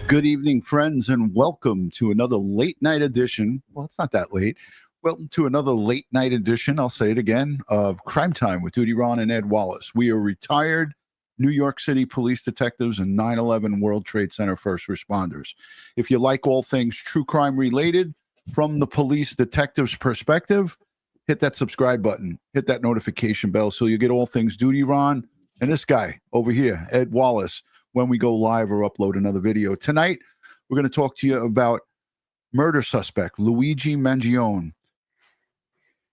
Good evening, friends, and welcome to another late night edition. Well, it's not that late. Welcome to another late night edition, I'll say it again, of Crime Time with Dutyron and Ed Wallace. We are retired New York City police detectives and 9/11 World Trade Center first responders. If you like all things true crime related from the police detective's perspective, hit that subscribe button, hit that notification bell so you get all things Dutyron and this guy over here, Ed Wallace, when we go live or upload another video. Tonight, we're going to talk to you about murder suspect Luigi Mangione.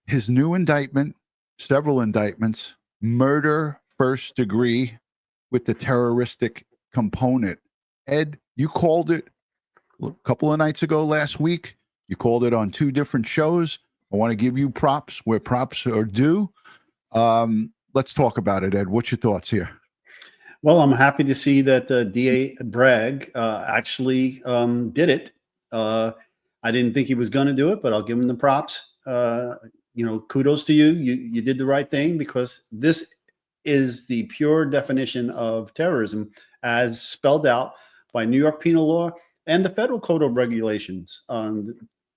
His new indictment, several indictments, murder first degree with the terroristic component. Ed, you called it a couple of nights ago last week. You called it on two different shows. I want to give you props where props are due. Let's talk about it, Ed. What's your thoughts here? Well, I'm happy to see that DA Bragg actually did it. I didn't think he was going to do it, but I'll give him the props. Kudos to you. You did the right thing, because this is the pure definition of terrorism as spelled out by New York penal law and the federal code of regulations.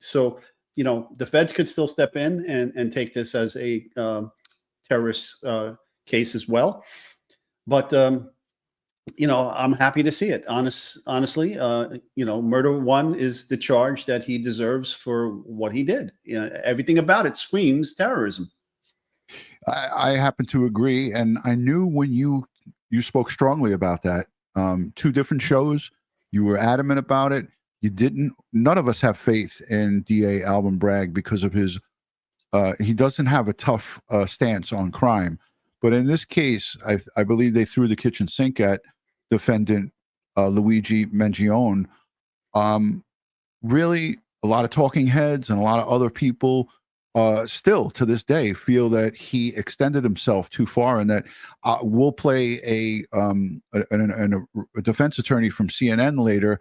So, the feds could still step in and take this as a terrorist case as well. But, I'm happy to see it. Honestly, murder one is the charge that he deserves for what he did. Everything about it screams terrorism. I happen to agree. And I knew when you spoke strongly about that, two different shows, you were adamant about it. None of us have faith in DA Alvin Bragg because of his, he doesn't have a tough stance on crime. But in this case, I believe they threw the kitchen sink at defendant Luigi Mangione. Really, a lot of talking heads and a lot of other people still to this day feel that he extended himself too far, and that we'll play a defense attorney from CNN later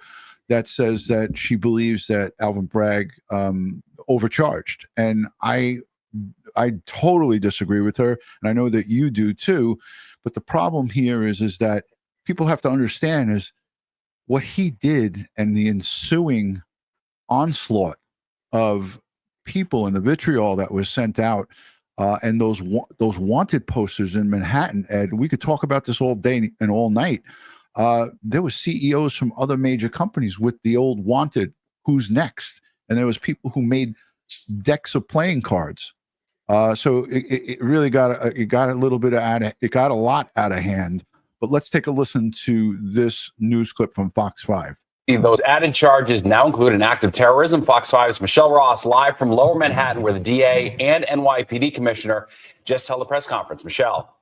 that says that she believes that Alvin Bragg overcharged. And I totally disagree with her, and I know that you do too. But the problem here is that people have to understand is what he did and the ensuing onslaught of people and the vitriol that was sent out, and those wanted posters in Manhattan. Ed, we could talk about this all day and all night. There were CEOs from other major companies with the old wanted, who's next, and there was people who made decks of playing cards. So it really got a lot out of hand. But let's take a listen to this news clip from Fox 5. Those added charges now include an act of terrorism. Fox 5's Michelle Ross live from Lower Manhattan, where the DA and NYPD commissioner just held a press conference. Michelle.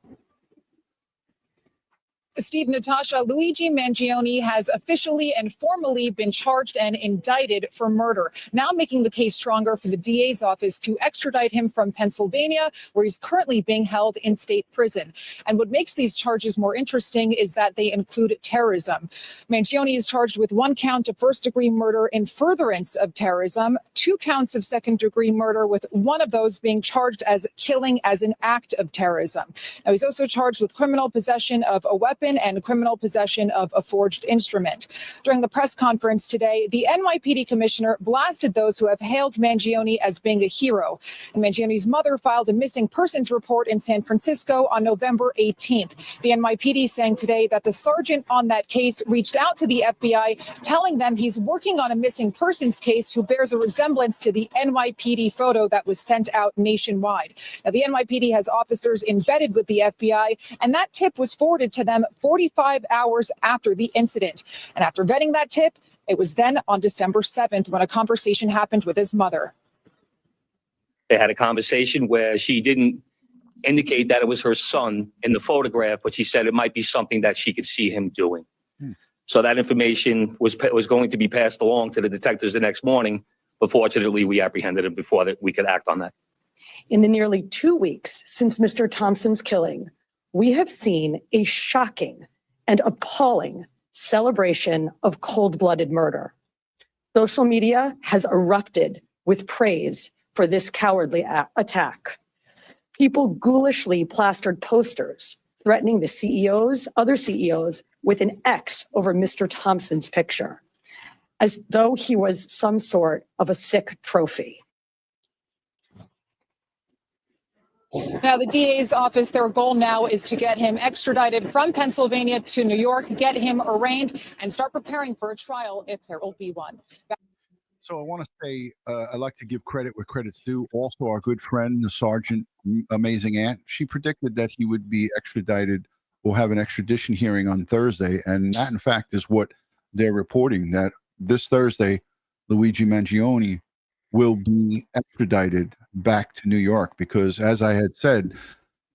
Steve, Natasha, Luigi Mangione has officially and formally been charged and indicted for murder, now making the case stronger for the DA's office to extradite him from Pennsylvania, where he's currently being held in state prison. And what makes these charges more interesting is that they include terrorism. Mangione is charged with 1 count of first-degree murder in furtherance of terrorism, 2 counts of second-degree murder, with one of those being charged as killing as an act of terrorism. Now, he's also charged with criminal possession of a weapon and criminal possession of a forged instrument. During the press conference today, the NYPD commissioner blasted those who have hailed Mangione as being a hero. And Mangione's mother filed a missing persons report in San Francisco on November 18th. The NYPD saying today that the sergeant on that case reached out to the FBI, telling them he's working on a missing persons case who bears a resemblance to the NYPD photo that was sent out nationwide. Now, the NYPD has officers embedded with the FBI, and that tip was forwarded to them 45 hours after the incident. And after vetting that tip, it was then on December 7th when a conversation happened with his mother. They had a conversation where she didn't indicate that it was her son in the photograph, but she said it might be something that she could see him doing. So that information was going to be passed along to the detectives the next morning, but fortunately we apprehended him before that we could act on that. In the nearly 2 weeks since Mr. Thompson's killing, we have seen a shocking and appalling celebration of cold-blooded murder. Social media has erupted with praise for this cowardly attack. People ghoulishly plastered posters threatening the other CEOs, with an X over Mr. Thompson's picture. as though he was some sort of a sick trophy. Now, the DA's office, their goal now is to get him extradited from Pennsylvania to New York, get him arraigned, and start preparing for a trial if there will be one. So I want to say I'd like to give credit where credit's due. Also, our good friend, the Sergeant, Amazing Aunt, she predicted that he would be extradited or have an extradition hearing on Thursday. And that, in fact, is what they're reporting, that this Thursday, Luigi Mangione will be extradited back to New York because, as I had said,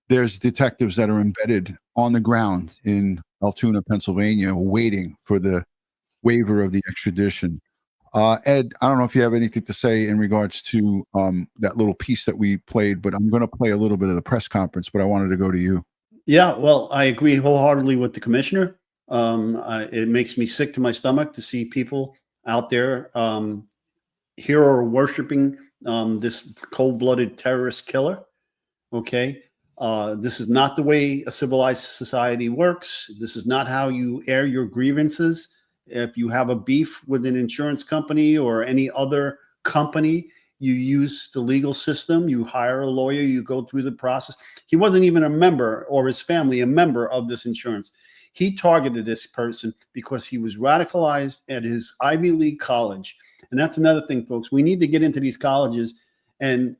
there's detectives that are embedded on the ground in Altoona, Pennsylvania, waiting for the waiver of the extradition. Ed, I don't know if you have anything to say in regards to that little piece that we played, but I'm going to play a little bit of the press conference, but I wanted to go to you. Yeah, well, I agree wholeheartedly with the commissioner. It makes me sick to my stomach to see people out there hero worshiping this cold-blooded terrorist killer. Okay. This is not the way a civilized society works. This is not how you air your grievances. If you have a beef with an insurance company or any other company, you use the legal system, you hire a lawyer, you go through the process. He wasn't even a member, or his family, a member of this insurance. He targeted this person because he was radicalized at his Ivy League college. And that's another thing, folks. We need to get into these colleges and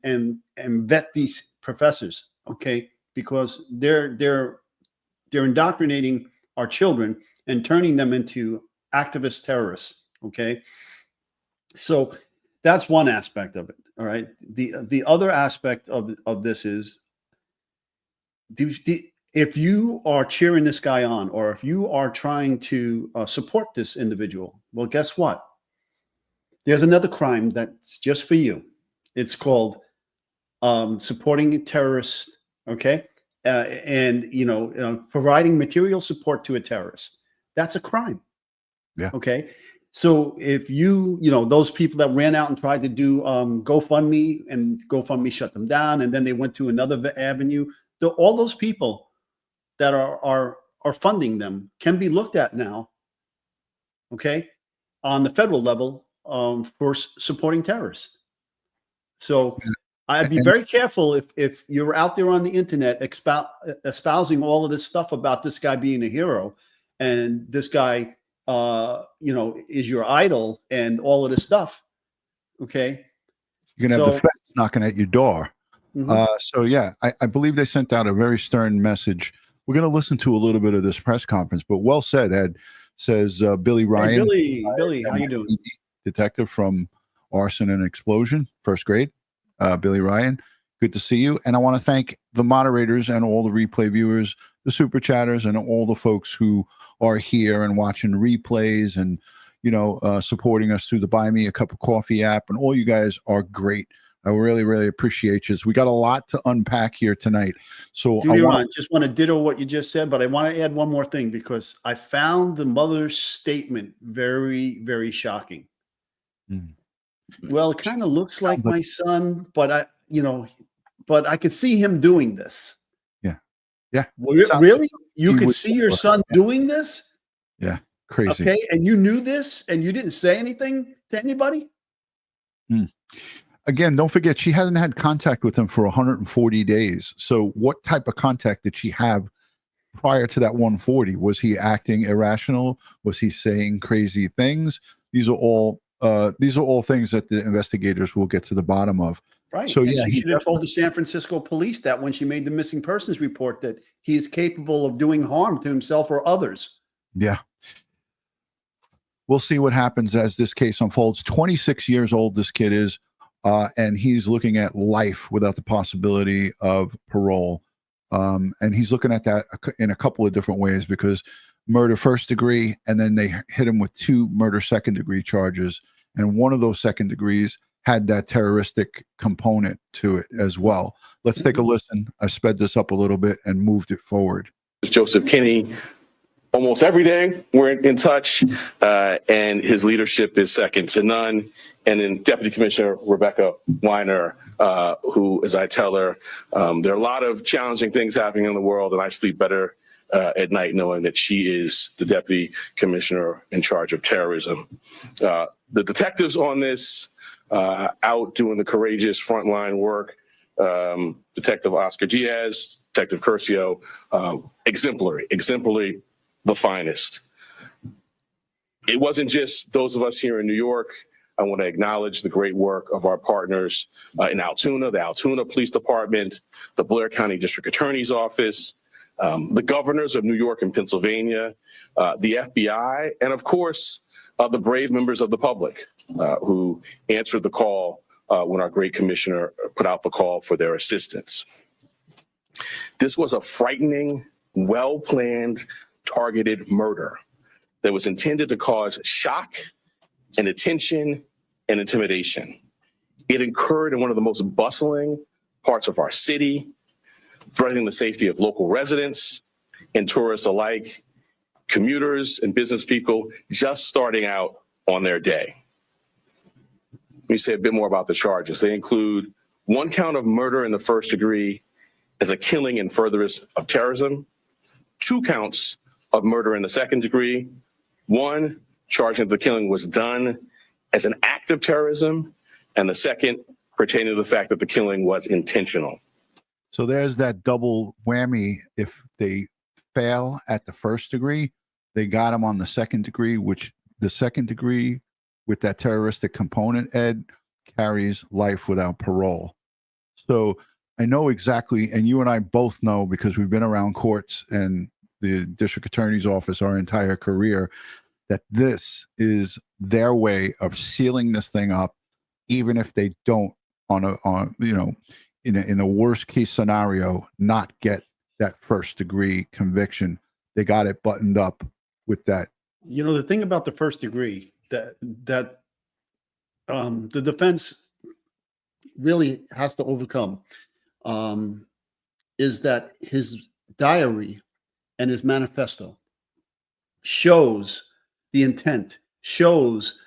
vet these professors, okay? Because they're indoctrinating our children and turning them into activist terrorists, okay? So that's one aspect of it, all right? The other aspect of this is if you are cheering this guy on, or if you are trying to support this individual, well, guess what? There's another crime that's just for you. It's called supporting a terrorist, okay? And, providing material support to a terrorist. That's a crime. Yeah. Okay. So if those people that ran out and tried to do GoFundMe, and GoFundMe shut them down, and then they went to another avenue, all those people that are funding them can be looked at now, okay, on the federal level for supporting terrorists. So I'd be very careful if you're out there on the internet espousing all of this stuff about this guy being a hero, and this guy is your idol and all of this stuff. Okay. You're going to have the feds knocking at your door. Mm-hmm. So yeah, I believe they sent out a very stern message. We're going to listen to a little bit of this press conference, but well said, Ed. Says Billy Ryan. Hey, Billy, how you doing? Detective from Arson and Explosion, first grade. Billy Ryan, good to see you. And I want to thank the moderators and all the replay viewers, the super chatters, and all the folks who are here and watching replays and, supporting us through the Buy Me a Cup of Coffee app. And all you guys are great. I really, really appreciate you. We got a lot to unpack here tonight. So I just want to ditto what you just said, but I want to add one more thing, because I found the mother's statement very, very shocking. Well, it kind of looks like my son, but I could see him doing this. Yeah. Really? You could see your son doing this? Yeah. Crazy. Okay. And you knew this and you didn't say anything to anybody? Again, don't forget, she hasn't had contact with him for 140 days. So what type of contact did she have prior to that 140? Was he acting irrational? Was he saying crazy things? These are all things that the investigators will get to the bottom of. Right. So and yeah, she should have told the San Francisco police that when she made the missing persons report, that he is capable of doing harm to himself or others. Yeah. We'll see what happens as this case unfolds. 26 years old, this kid is, and he's looking at life without the possibility of parole. And he's looking at that in a couple of different ways, because murder first degree, and then they hit him with 2 murder second degree charges. And one of those second degrees had that terroristic component to it as well. Let's take a listen. I sped this up a little bit and moved it forward. Joseph Kinney, almost every day we're in touch, and his leadership is second to none. And then Deputy Commissioner Rebecca Weiner, who, as I tell her, there are a lot of challenging things happening in the world, and I sleep better at night knowing that she is the Deputy Commissioner in charge of terrorism. The detectives on this out doing the courageous frontline work, Detective Oscar Diaz, Detective Curcio, exemplary, the finest. It wasn't just those of us here in New York. I want to acknowledge the great work of our partners in Altoona, the Altoona Police Department, the Blair County District Attorney's Office, the governors of New York and Pennsylvania, the FBI, and of course, the brave members of the public who answered the call when our great commissioner put out the call for their assistance. This was a frightening, well-planned, targeted murder that was intended to cause shock and attention and intimidation. It occurred in one of the most bustling parts of our city, threatening the safety of local residents and tourists alike, commuters and business people just starting out on their day. Let me say a bit more about the charges. They include 1 count of murder in the first degree as a killing in furtherance of terrorism, 2 counts of murder in the second degree, 1 charging that the killing was done as an act of terrorism, and the second pertaining to the fact that the killing was intentional. So there's that double whammy. If they fail at the first degree, they got him on the second degree, which the second degree with that terroristic component, Ed, carries life without parole. So I know exactly, and you and I both know because we've been around courts and the district attorney's office our entire career, that this is their way of sealing this thing up, even if they don't in a worst case scenario, not get that first degree conviction. They got it buttoned up with that. You know, the thing about the first degree that the defense really has to overcome is that his diary and his manifesto shows the intent, shows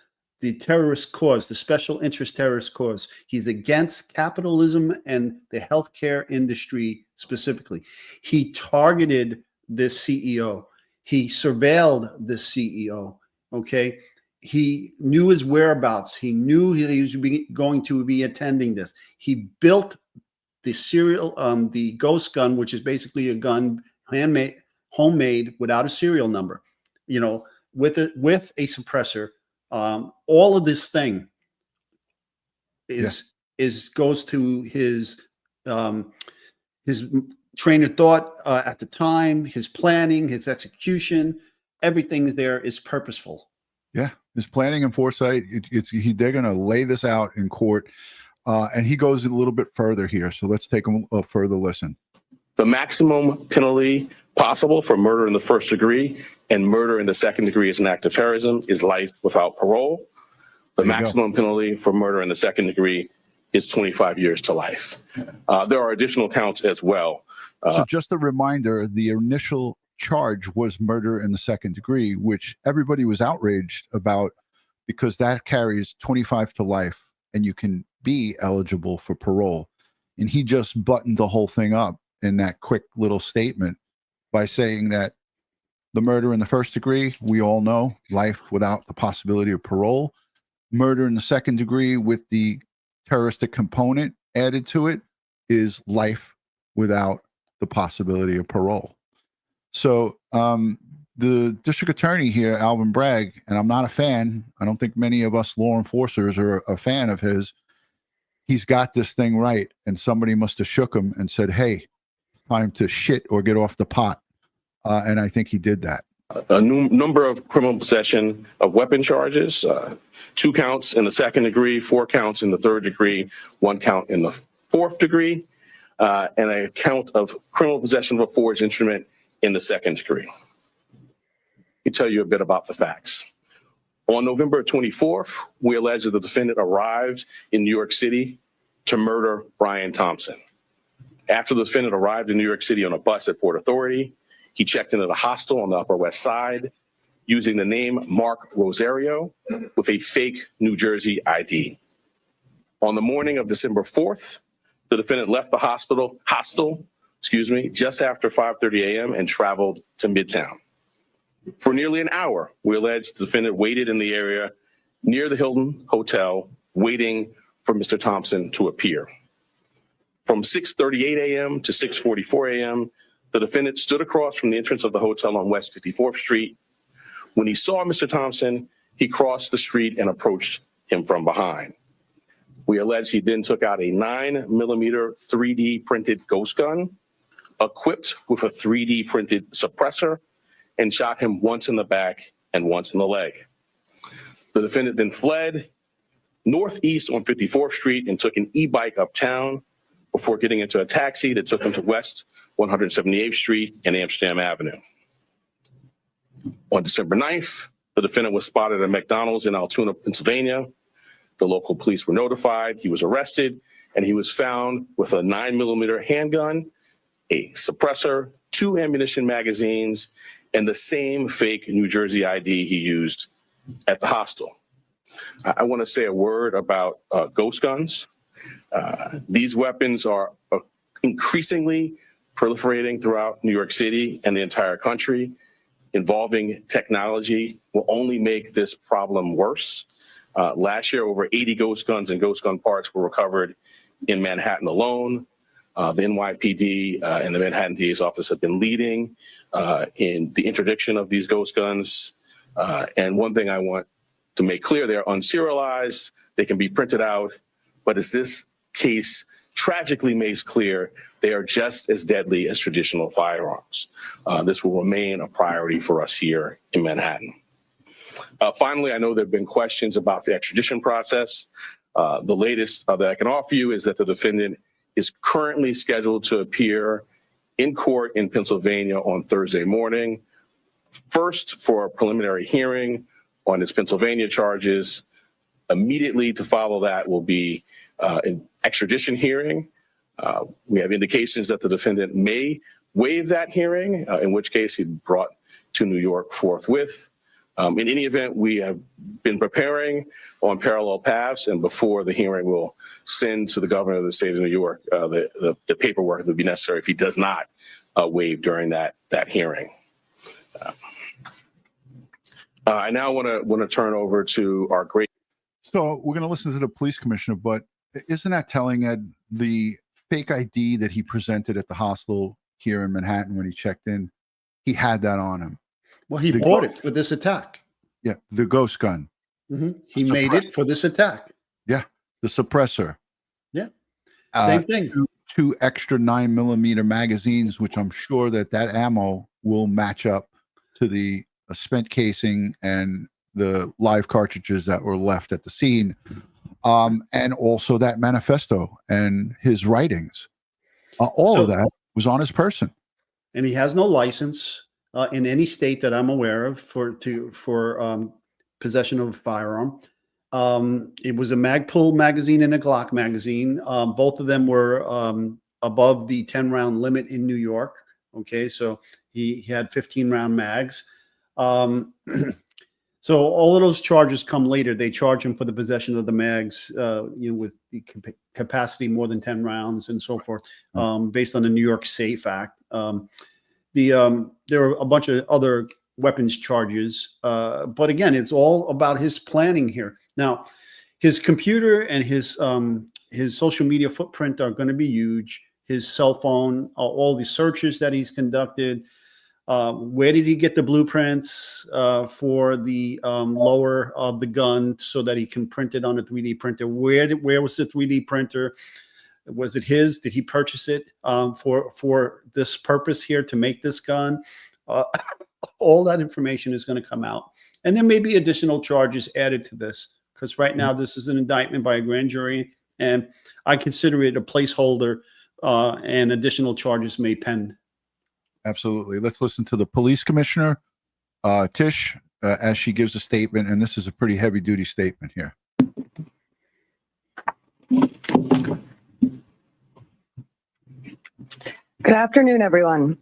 the terrorist cause, the special interest terrorist cause. He's against capitalism and the healthcare industry specifically. He targeted this CEO. He surveilled this CEO. Okay. He knew his whereabouts. He knew he was going to be attending this. He built the the ghost gun, which is basically a gun handmade, homemade without a serial number, with a suppressor. All of this thing goes to his train of thought at the time, his planning, his execution. Everything there is purposeful. Yeah, his planning and foresight. They're going to lay this out in court, and he goes a little bit further here. So let's take a further listen. The maximum penalty possible for murder in the first degree and murder in the second degree as an act of terrorism is life without parole. The maximum penalty for murder in the second degree is 25 years to life. There are additional counts as well. So just a reminder, the initial charge was murder in the second degree, which everybody was outraged about because that carries 25 to life and you can be eligible for parole. And he just buttoned the whole thing up in that quick little statement by saying that the murder in the first degree, we all know, life without the possibility of parole. Murder in the second degree with the terroristic component added to it is life without the possibility of parole. So the district attorney here, Alvin Bragg, and I'm not a fan, I don't think many of us law enforcers are a fan of his, he's got this thing right. And somebody must have shook him and said, hey, it's time to shit or get off the pot. And I think he did that. A number of criminal possession of weapon charges, 2 counts in the second degree, 4 counts in the third degree, 1 count in the fourth degree, and a count of criminal possession of a forged instrument in the second degree. Let me tell you a bit about the facts. On November 24th, we allege that the defendant arrived in New York City to murder Brian Thompson. After the defendant arrived in New York City on a bus at Port Authority, he checked into the hostel on the Upper West Side using the name Mark Rosario with a fake New Jersey ID. On the morning of December 4th, the defendant left the hostel, just after 5:30 a.m. and traveled to Midtown. For nearly an hour, we allege the defendant waited in the area near the Hilton Hotel waiting for Mr. Thompson to appear. From 6:38 a.m. to 6:44 a.m., the defendant stood across from the entrance of the hotel on West 54th Street. When he saw Mr. Thompson, he crossed the street and approached him from behind. We allege he then took out a 9mm 3D printed ghost gun, equipped with a 3D printed suppressor, and shot him once in the back and once in the leg. The defendant then fled northeast on 54th Street and took an e-bike uptown before getting into a taxi that took him to West 178th Street and Amsterdam Avenue. On December 9th, the defendant was spotted at McDonald's in Altoona, Pennsylvania. The local police were notified. He was arrested, and he was found with a 9mm handgun, a suppressor, 2 ammunition magazines, and the same fake New Jersey ID he used at the hostel. I want to say a word about ghost guns. These weapons are increasingly proliferating throughout New York City and the entire country. Involving technology will only make this problem worse. Last year, over 80 ghost guns and ghost gun parts were recovered in Manhattan alone. The NYPD and the Manhattan DA's office have been leading in the interdiction of these ghost guns. And one thing I want to make clear, they're unserialized, they can be printed out, but as this case tragically makes clear, they are just as deadly as traditional firearms. This will remain a priority for us here in Manhattan. Finally, I know there have been questions about the extradition process. The latest that I can offer you is that the defendant is currently scheduled to appear in court in Pennsylvania on Thursday morning, first for a preliminary hearing on his Pennsylvania charges. Immediately to follow that will be an extradition hearing. We have indications that the defendant may waive that hearing, in which case he'd be brought to New York forthwith. In any event, we have been preparing on parallel paths, and before the hearing, we'll send to the governor of the state of New York the paperwork that would be necessary if he does not waive during that hearing. I now want to turn over to our great. So we're going to listen to the police commissioner, but isn't that telling, Ed, the fake ID that he presented at the hostel here in Manhattan when he checked in, he had that on him. Well, he bought it for this attack. Yeah, the ghost gun. Mm-hmm. He made it for this attack. Yeah, the suppressor. Yeah, same thing. Two extra 9mm magazines, which I'm sure that ammo will match up to the spent casing and the live cartridges that were left at the scene. And also that manifesto and his writings. All of that was on his person. And he has no license in any state that I'm aware of for possession of a firearm. It was a Magpul magazine and a Glock magazine. Both of them were above the 10-round limit in New York. Okay, so he had 15-round mags. So all of those charges come later. They charge him for the possession of the mags, with the capacity more than 10 rounds and so forth, based on the New York SAFE Act. There are a bunch of other weapons charges, but again, it's all about his planning here. Now, his computer and his social media footprint are going to be huge. His cell phone, all the searches that he's conducted. Where did he get the blueprints for the lower of the gun so that he can print it on a 3D printer? Where was the 3D printer? Was it his? Did he purchase it for this purpose here to make this gun? All that information is going to come out. And there may be additional charges added to this, because right now this is an indictment by a grand jury, and I consider it a placeholder, and additional charges may pen. Absolutely. Let's listen to the police commissioner, Tish, as she gives a statement, and this is a pretty heavy-duty statement here. Good afternoon, everyone.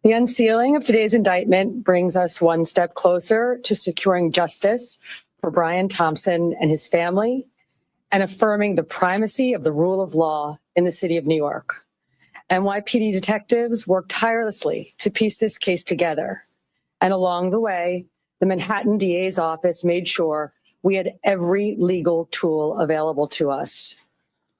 The unsealing of today's indictment brings us one step closer to securing justice for Brian Thompson and his family, and affirming the primacy of the rule of law in the city of New York. NYPD detectives worked tirelessly to piece this case together. And along the way, the Manhattan DA's office made sure we had every legal tool available to us.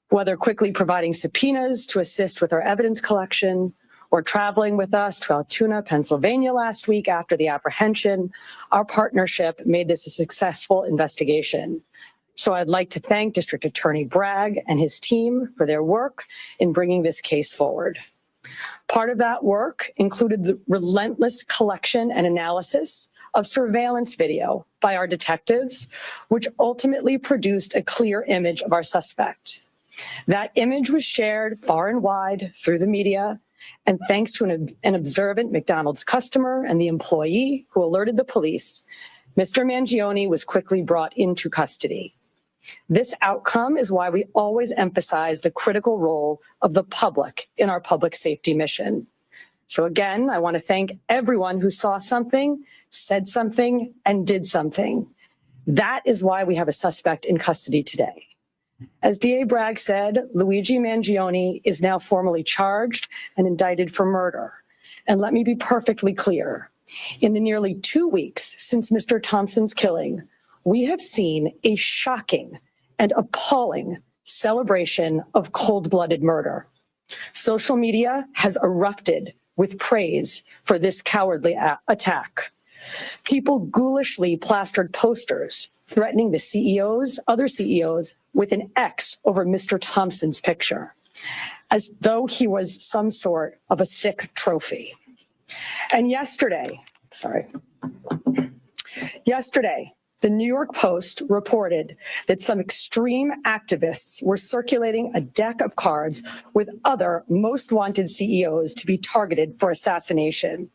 Whether quickly providing subpoenas to assist with our evidence collection, or traveling with us to Altoona, Pennsylvania last week after the apprehension, our partnership made this a successful investigation. So I'd like to thank District Attorney Bragg and his team for their work in bringing this case forward. Part of that work included the relentless collection and analysis of surveillance video by our detectives, which ultimately produced a clear image of our suspect. That image was shared far and wide through the media, and thanks to an observant McDonald's customer and the employee who alerted the police, Mr. Mangione was quickly brought into custody. This outcome is why we always emphasize the critical role of the public in our public safety mission. So again, I want to thank everyone who saw something, said something, and did something. That is why we have a suspect in custody today. As DA Bragg said, Luigi Mangione is now formally charged and indicted for murder. And let me be perfectly clear. In the nearly 2 weeks since Mr. Thompson's killing, we have seen a shocking and appalling celebration of cold-blooded murder. Social media has erupted with praise for this cowardly attack. People ghoulishly plastered posters threatening the other CEOs with an X over Mr. Thompson's picture, as though he was some sort of a sick trophy. And yesterday, the New York Post reported that some extreme activists were circulating a deck of cards with other most wanted CEOs to be targeted for assassination.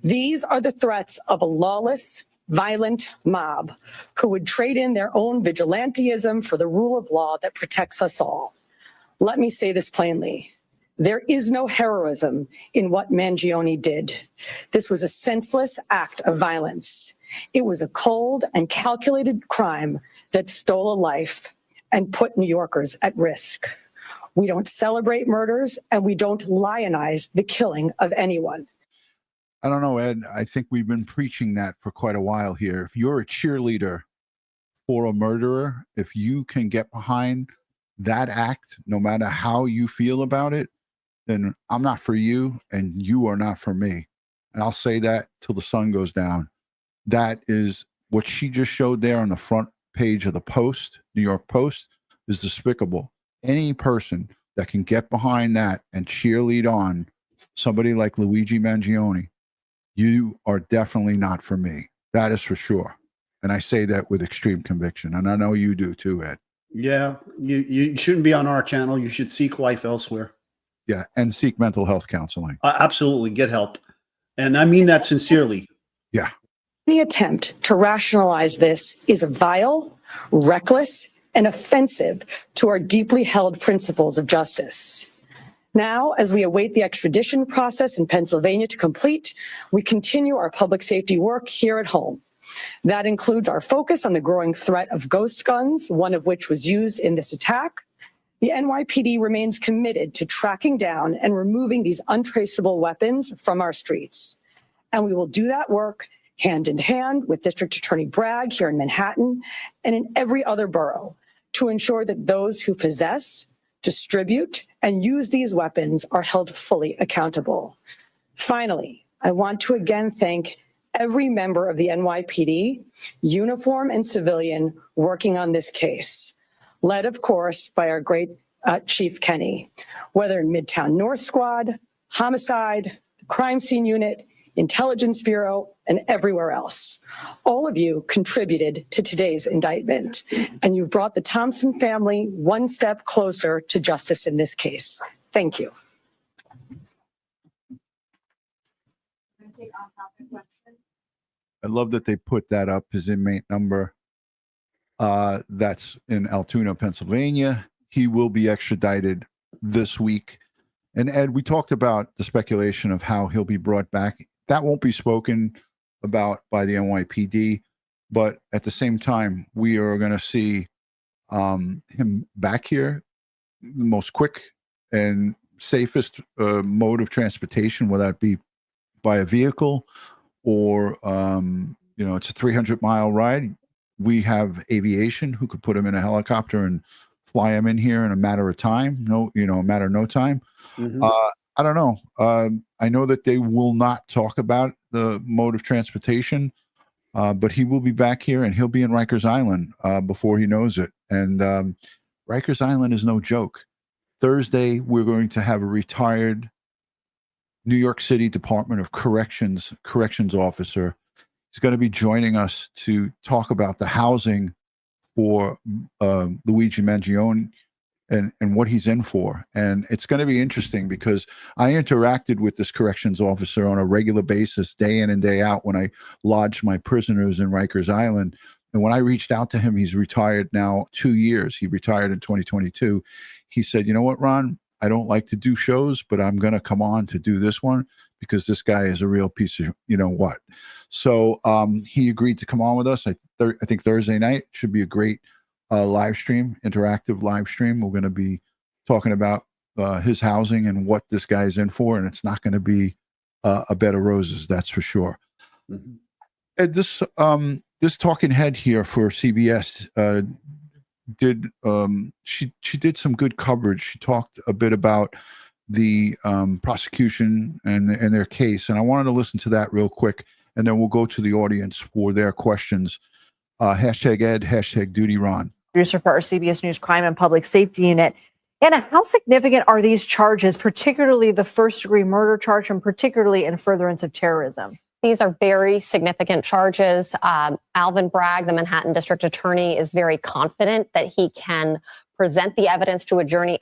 These are the threats of a lawless, violent mob who would trade in their own vigilantism for the rule of law that protects us all. Let me say this plainly. There is no heroism in what Mangione did. This was a senseless act of violence. It was a cold and calculated crime that stole a life and put New Yorkers at risk. We don't celebrate murders, and we don't lionize the killing of anyone. I don't know, Ed. I think we've been preaching that for quite a while here. If you're a cheerleader for a murderer, if you can get behind that act, no matter how you feel about it, then I'm not for you and you are not for me. And I'll say that till the sun goes down. That is what she just showed there on the front page of the Post, New York Post, is despicable. Any person that can get behind that and cheerlead on somebody like Luigi Mangione, you are definitely not for me. That is for sure. And I say that with extreme conviction. And I know you do too, Ed. Yeah, you shouldn't be on our channel. You should seek life elsewhere. Yeah, and seek mental health counseling. Absolutely, get help. And I mean that sincerely. Yeah. Any attempt to rationalize this is vile, reckless, and offensive to our deeply held principles of justice. Now, as we await the extradition process in Pennsylvania to complete, we continue our public safety work here at home. That includes our focus on the growing threat of ghost guns, one of which was used in this attack. The NYPD remains committed to tracking down and removing these untraceable weapons from our streets. And we will do that work hand in hand with District Attorney Bragg here in Manhattan and in every other borough to ensure that those who possess, distribute, and use these weapons are held fully accountable. Finally, I want to again thank every member of the NYPD, uniform and civilian, working on this case, led, of course, by our great Chief Kenny, whether in Midtown North Squad, Homicide, the Crime Scene Unit, Intelligence Bureau, and everywhere else. All of you contributed to today's indictment, and you've brought the Thompson family one step closer to justice in this case. Thank you. I love that they put that up, his inmate number. That's in Altoona, Pennsylvania. He will be extradited this week. And Ed, we talked about the speculation of how he'll be brought back. That won't be spoken about by the NYPD, but at the same time, we are going to see him back here, the most quick and safest mode of transportation, whether that be by a vehicle or, it's a 300-mile ride. we have aviation who could put him in a helicopter and fly him in here in a matter of time. A matter of no time. Mhm. I don't know. I know that they will not talk about the mode of transportation, but he will be back here and he'll be in Rikers Island before he knows it. And Rikers Island is no joke. Thursday, we're going to have a retired New York City Department of Corrections officer. He's going to be joining us to talk about the housing for Luigi Mangione and what he's in for. And it's going to be interesting because I interacted with this corrections officer on a regular basis, day in and day out, when I lodged my prisoners in Rikers Island. And when I reached out to him, he's retired now 2 years. He retired in 2022. He said, you know what, Ron, I don't like to do shows, but I'm going to come on to do this one because this guy is a real piece of, you know what. So he agreed to come on with us. I think Thursday night should be a great live stream, interactive live stream. We're going to be talking about his housing and what this guy's in for. And it's not going to be a bed of roses, that's for sure. Mhm. And this talking head here for CBS she did some good coverage. She talked a bit about the prosecution and their case, and I wanted to listen to that real quick, and then we'll go to the audience for their questions. Hashtag Ed, hashtag Dutyron. Producer for our CBS News Crime and Public Safety Unit. Anna, how significant are these charges, particularly the first-degree murder charge and particularly in furtherance of terrorism? These are very significant charges. Alvin Bragg, the Manhattan District Attorney, is very confident that he can present the evidence to a jury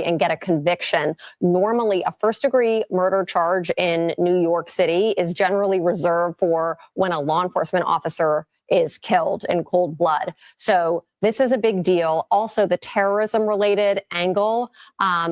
and get a conviction. Normally, a first-degree murder charge in New York City is generally reserved for when a law enforcement officer is killed in cold blood. So this is a big deal. Also, the terrorism-related angle.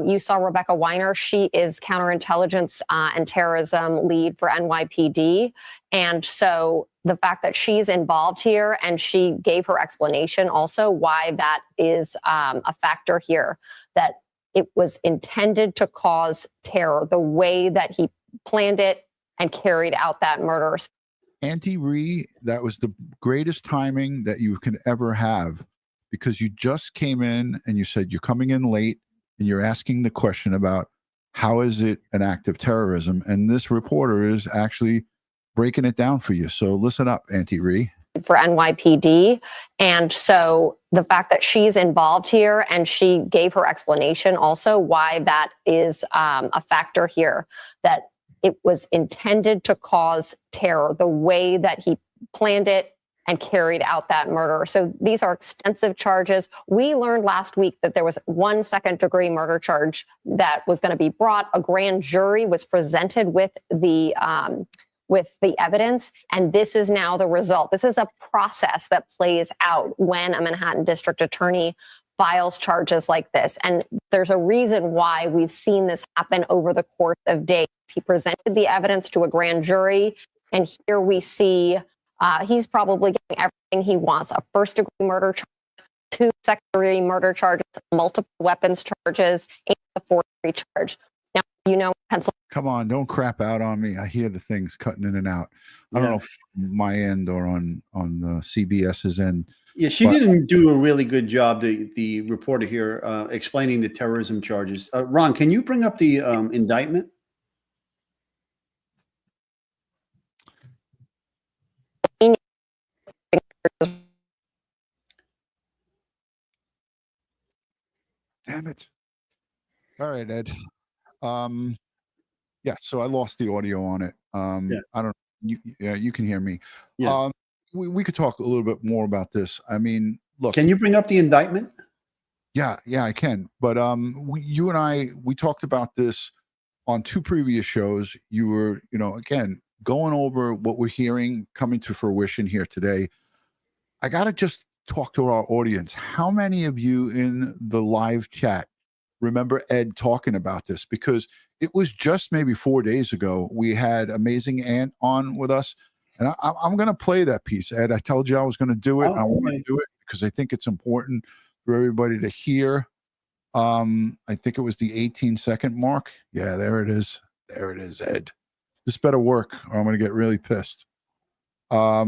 You saw Rebecca Weiner. She is counterintelligence and terrorism lead for NYPD. And so the fact that she's involved here and she gave her explanation also why that is a factor here, that it was intended to cause terror, the way that he planned it and carried out that murder. Auntie Ree, that was the greatest timing that you can ever have, because you just came in and you said you're coming in late and you're asking the question about how is it an act of terrorism, and this reporter is actually breaking it down for you. So listen up, Auntie Ree. For NYPD. And so the fact that she's involved here and she gave her explanation also why that is a factor here, that it was intended to cause terror, the way that he planned it and carried out that murder. So these are extensive charges. We learned last week that there was one second-degree murder charge that was going to be brought. A grand jury was presented with the evidence, and this is now the result. This is a process that plays out when a Manhattan district attorney files charges like this. And there's a reason why we've seen this happen over the course of days. He presented the evidence to a grand jury, and here we see he's probably getting everything he wants: a first-degree murder charge, 2 second-degree murder charges, multiple weapons charges, and the fourth-degree charge. Now, Pennsylvania. Come on, don't crap out on me. I hear the things cutting in and out. I don't know if my end or on the CBS's end. Yeah, she didn't do a really good job, the reporter here, explaining the terrorism charges. Ron, can you bring up the indictment? Damn it. All right, Ed. Yeah, so I lost the audio on it. I don't, you can hear me. Yeah. We could talk a little bit more about this. I mean, look. Can you bring up the indictment? Yeah, I can. But you and I, we talked about this on 2 previous shows. You were, again, going over what we're hearing coming to fruition here today. I got to just talk to our audience. How many of you in the live chat remember Ed talking about this? Because it was just maybe 4 days ago we had Amazing Ant on with us, and I'm going to play that piece. Ed, I told you I was going to do it. I want to do it because I think it's important for everybody to hear. I think it was the 18-second mark. Yeah, there it is. There it is, Ed. This better work or I'm going to get really pissed. All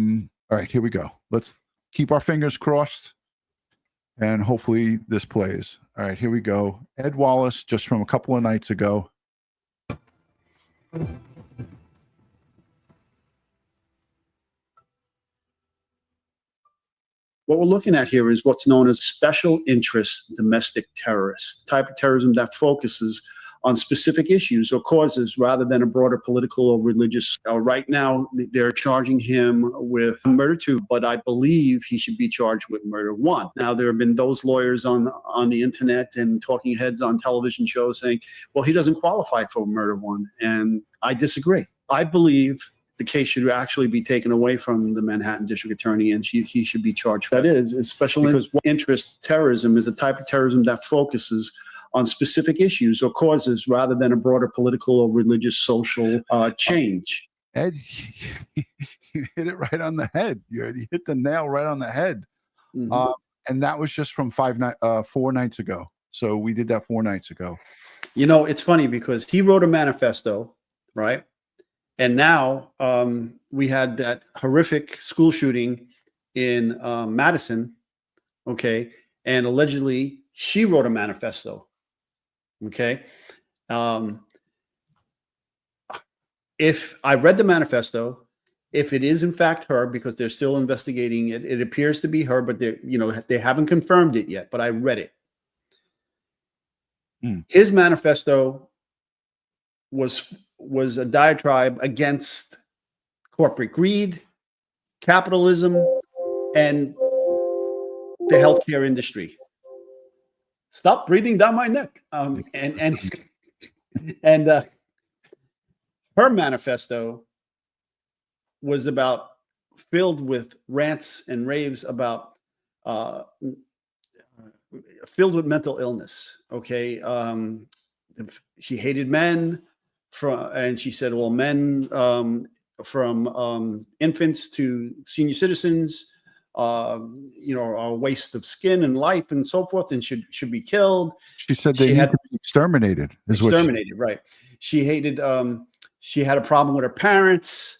right, here we go. Let's keep our fingers crossed, and hopefully this plays. All right, here we go. Ed Wallace, just from a couple of nights ago. What we're looking at here is what's known as special interest domestic terrorist, type of terrorism that focuses on specific issues or causes rather than a broader political or religious. Right now, they're charging him with murder 2, but I believe he should be charged with murder 1. Now, there have been those lawyers on the internet and talking heads on television shows saying, well, he doesn't qualify for murder 1. And I disagree. I believe the case should actually be taken away from the Manhattan District Attorney, and he should be charged. That is special interest terrorism is a type of terrorism that focuses on specific issues or causes rather than a broader political or religious social change. Ed, you hit it right on the head. You hit the nail right on the head. Mm-hmm. And that was just from 4 nights ago. So we did that 4 nights ago. You know, it's funny because he wrote a manifesto, right? And now we had that horrific school shooting in Madison, okay? And allegedly she wrote a manifesto. Okay. If I read the manifesto, if it is in fact her, because they're still investigating it, it appears to be her, but they haven't confirmed it yet, but I read it. His manifesto was a diatribe against corporate greed, capitalism, and the healthcare industry. Stop breathing down my neck. And her manifesto was filled with rants and raves about filled with mental illness. Okay, she hated men and she said, well, men from infants to senior citizens, are a waste of skin and life and so forth, and should be killed. She said they had to be exterminated. Right. She hated. She had a problem with her parents.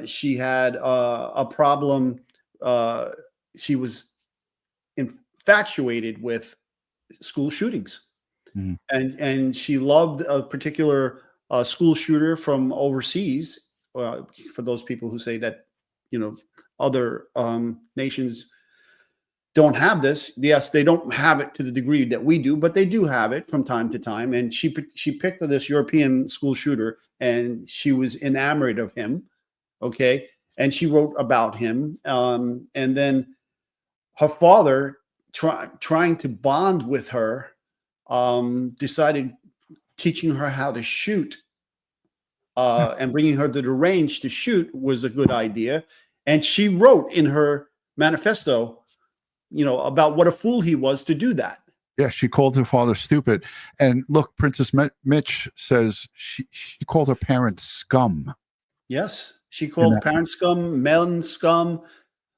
She had a problem. She was infatuated with school shootings, and she loved a particular school shooter from overseas. For those people who say that, other nations don't have this. Yes, they don't have it to the degree that we do, but they do have it from time to time. And she picked this European school shooter, and she was enamored of him. Okay, and she wrote about him. And then her father, trying to bond with her, decided teaching her how to shoot and bringing her to the range to shoot was a good idea. And she wrote in her manifesto, about what a fool he was to do that. Yeah, she called her father stupid. And look, Princess Mitch says she called her parents scum. Yes, she called parents scum, men scum.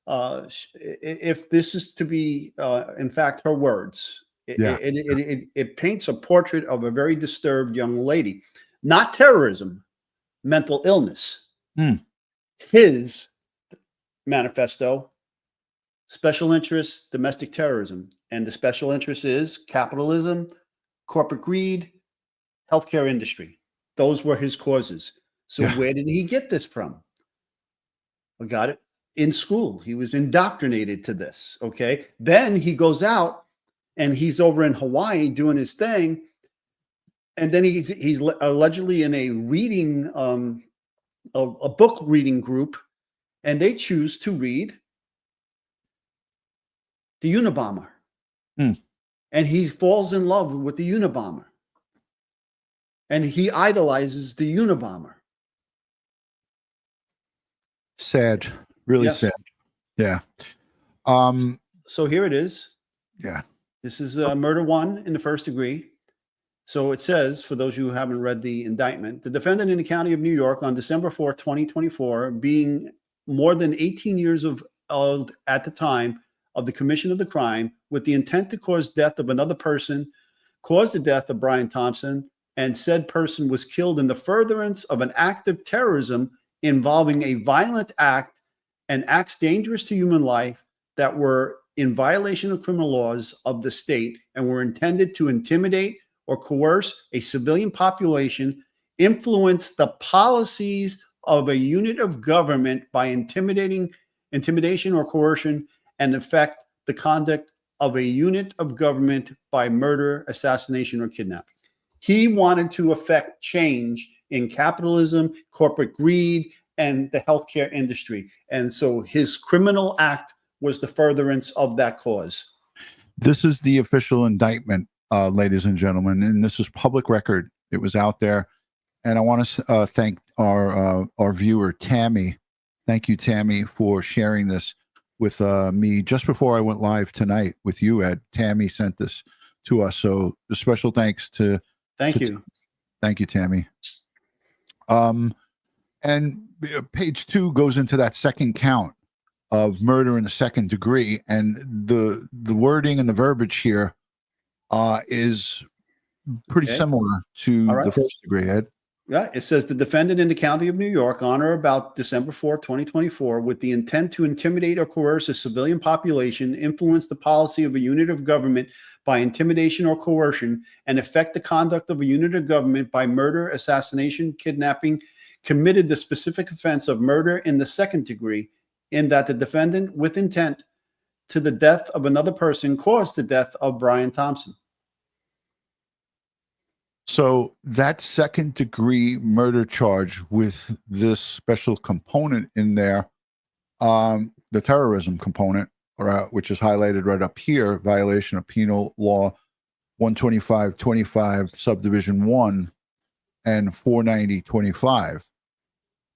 If this is to be, in fact, her words, it paints a portrait of a very disturbed young lady. Not terrorism, mental illness. His manifesto, special interest, domestic terrorism. And the special interest is capitalism, corporate greed, healthcare industry. Those were his causes. So where did he get this from? I got it in school. He was indoctrinated to this. Okay. Then he goes out and he's over in Hawaii doing his thing. And then he's allegedly in a reading, a book reading group, and they choose to read the Unabomber. And he falls in love with the Unabomber. And he idolizes the Unabomber. Sad. Really sad. Yeah. So here it is. Yeah. This is murder 1 in the first degree. So it says, for those who haven't read the indictment, the defendant in the county of New York on December 4th, 2024, being more than 18 years old at the time of the commission of the crime, with the intent to cause death of another person, caused the death of Brian Thompson, and said person was killed in the furtherance of an act of terrorism involving a violent act and acts dangerous to human life that were in violation of criminal laws of the state and were intended to intimidate or coerce a civilian population, influence the policies of a unit of government by intimidation or coercion, and affect the conduct of a unit of government by murder, assassination, or kidnapping. He wanted to affect change in capitalism, corporate greed, and the healthcare industry. And so his criminal act was the furtherance of that cause. This is the official indictment, ladies and gentlemen, and this is public record. It was out there. And I want to thank our viewer, Tammy. Thank you, Tammy, for sharing this with me just before I went live tonight with you, Ed. Tammy sent this to us. So a special thanks to Thank you. Thank you, Tammy. And page 2 goes into that second count of murder in the second degree. And the wording and the verbiage here is pretty similar to the first degree, Ed. Yeah, it says the defendant in the county of New York on or about December 4, 2024, with the intent to intimidate or coerce a civilian population, influence the policy of a unit of government by intimidation or coercion, and affect the conduct of a unit of government by murder, assassination, kidnapping, committed the specific offense of murder in the second degree, in that the defendant, with intent to the death of another person, caused the death of Brian Thompson. So that second degree murder charge with this special component in there, the terrorism component, which is highlighted right up here, violation of penal law 125.25 subdivision 1 and 490.25,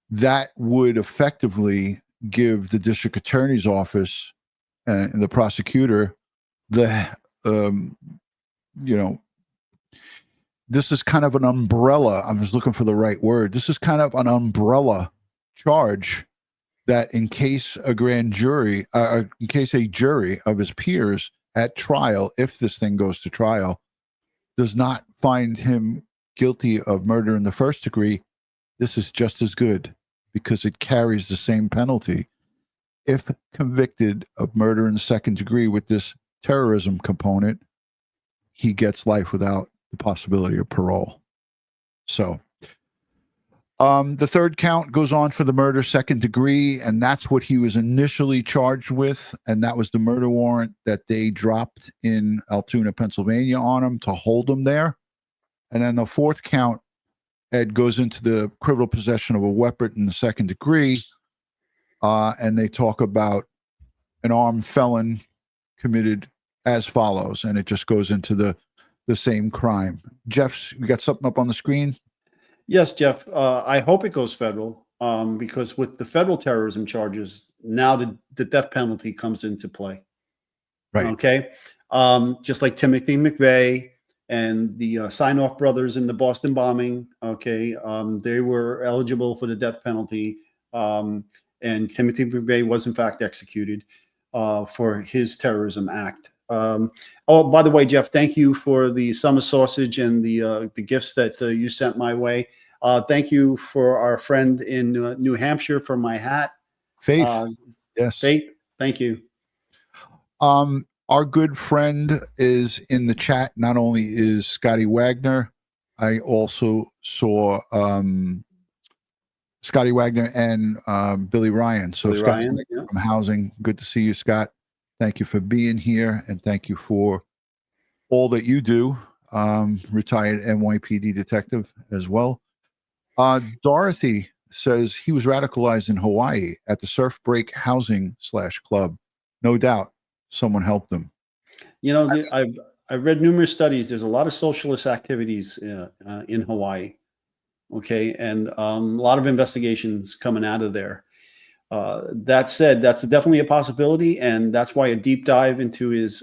that would effectively give the district attorney's office and the prosecutor the, this is kind of an umbrella. I'm just looking for the right word. This is kind of an umbrella charge that in case a grand jury, in case a jury of his peers at trial, if this thing goes to trial, does not find him guilty of murder in the first degree, this is just as good because it carries the same penalty. If convicted of murder in the second degree with this terrorism component, he gets life without the possibility of parole. So the third count goes on for the murder second degree, and that's what he was initially charged with, and that was the murder warrant that they dropped in Altoona, Pennsylvania on him to hold him there. And then the fourth count, Ed, goes into the criminal possession of a weapon in the second degree, and they talk about an armed felon committed as follows, and it just goes into the same crime. Jeff, you got something up on the screen? Yes, Jeff. I hope it goes federal because with the federal terrorism charges, now the death penalty comes into play. Right. Okay. Just like Timothy McVeigh and the Sign-Off brothers in the Boston bombing. Okay. They were eligible for the death penalty. And Timothy McVeigh was in fact executed for his terrorism act. Oh, by the way, Jeff, thank you for the summer sausage and the gifts that you sent my way. Thank you for our friend in New Hampshire for my hat. Faith. Yes. Faith. Thank you. Our good friend is in the chat. Not only is Scotty Wagner, I also saw Scotty Wagner and Billy Ryan. So Billy Scotty Ryan, from Housing. Good to see you, Scott. Thank you for being here, and thank you for all that you do. Retired NYPD detective as well. Dorothy says he was radicalized in Hawaii at the Surf Break Housing /club. No doubt someone helped him. You know, I've read numerous studies. There's a lot of socialist activities in Hawaii. Okay, and a lot of investigations coming out of there. That said, that's definitely a possibility, and that's why a deep dive into his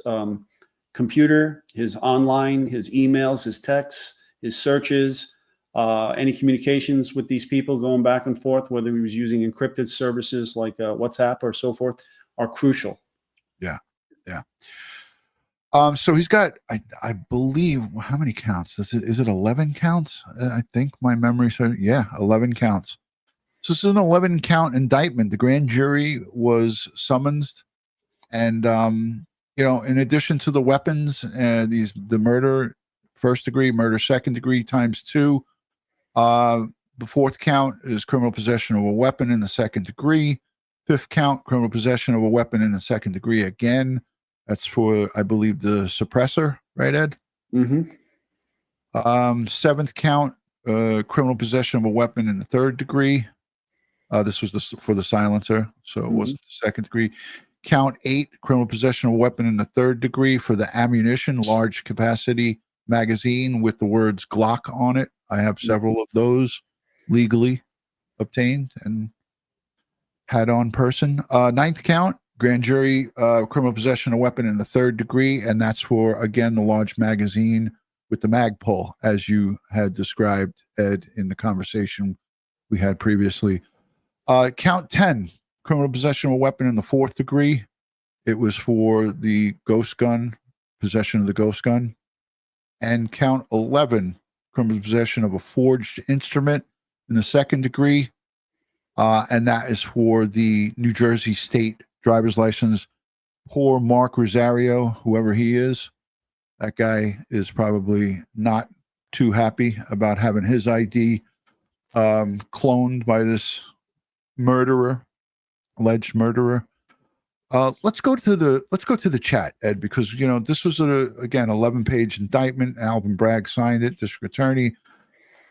computer, his online, his emails, his texts, his searches, any communications with these people going back and forth, whether he was using encrypted services like WhatsApp or so forth, are crucial. Yeah, yeah. So he's got, I believe, how many counts? Is it 11 counts? I think my memory said, yeah, 11 counts. So this is an 11 count indictment. The grand jury was summoned, and in addition to the weapons, the murder, first degree, murder second degree times 2. The fourth count is criminal possession of a weapon in the second degree. Fifth count, criminal possession of a weapon in the second degree again. That's for, I believe, the suppressor, right, Ed? Mm-hmm. Seventh count, criminal possession of a weapon in the third degree. This was for the silencer, so it wasn't the second degree. Count 8, criminal possession of a weapon in the third degree for the ammunition, large capacity magazine with the words Glock on it. I have several of those legally obtained and had on person. Ninth count, grand jury, criminal possession of a weapon in the third degree, and that's for, again, the large magazine with the mag pull, as you had described, Ed, in the conversation we had previously. Count 10, criminal possession of a weapon in the fourth degree. It was for the ghost gun, possession of the ghost gun. And count 11, criminal possession of a forged instrument in the second degree. And that is for the New Jersey State driver's license. Poor Mark Rosario, whoever he is, that guy is probably not too happy about having his ID cloned by this alleged murderer. Let's go to the chat, Ed, because this was again 11-page indictment. Alvin Bragg signed it, district attorney.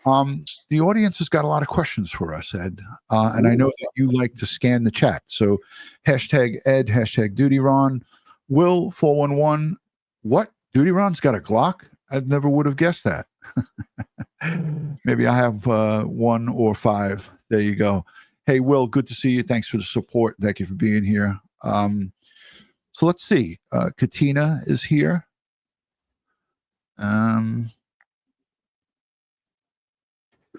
The audience has got a lot of questions for us, Ed, and I know that you like to scan the chat. So hashtag Ed, hashtag Dutyron. Will 411, what? Dutyron's got a Glock? I never would have guessed that. Maybe I have 1 or 5. There you go. Hey, Will, good to see you. Thanks for the support. Thank you for being here. So let's see. Katina is here.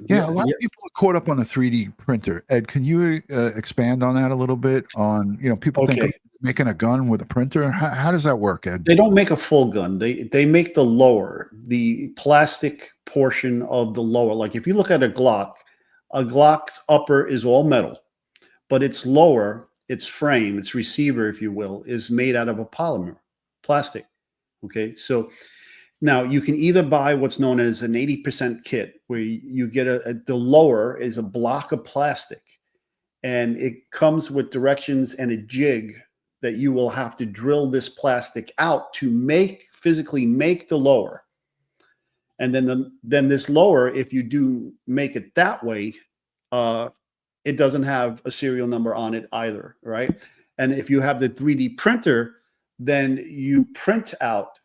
Yeah, a lot of people are caught up on the 3D printer. Ed, can you expand on that a little bit? On people think of making a gun with a printer. How does that work, Ed? They don't make a full gun. They make the lower, the plastic portion of the lower. Like if you look at a Glock's upper is all metal, but its lower, its frame, its receiver, if you will, is made out of a polymer, plastic. Okay, so now you can either buy what's known as an 80% kit, where you get the lower is a block of plastic, and it comes with directions and a jig that you will have to drill this plastic out to physically make the lower. And then this lower, if you do make it that way, it doesn't have a serial number on it either, right? And if you have the 3D printer, then you print out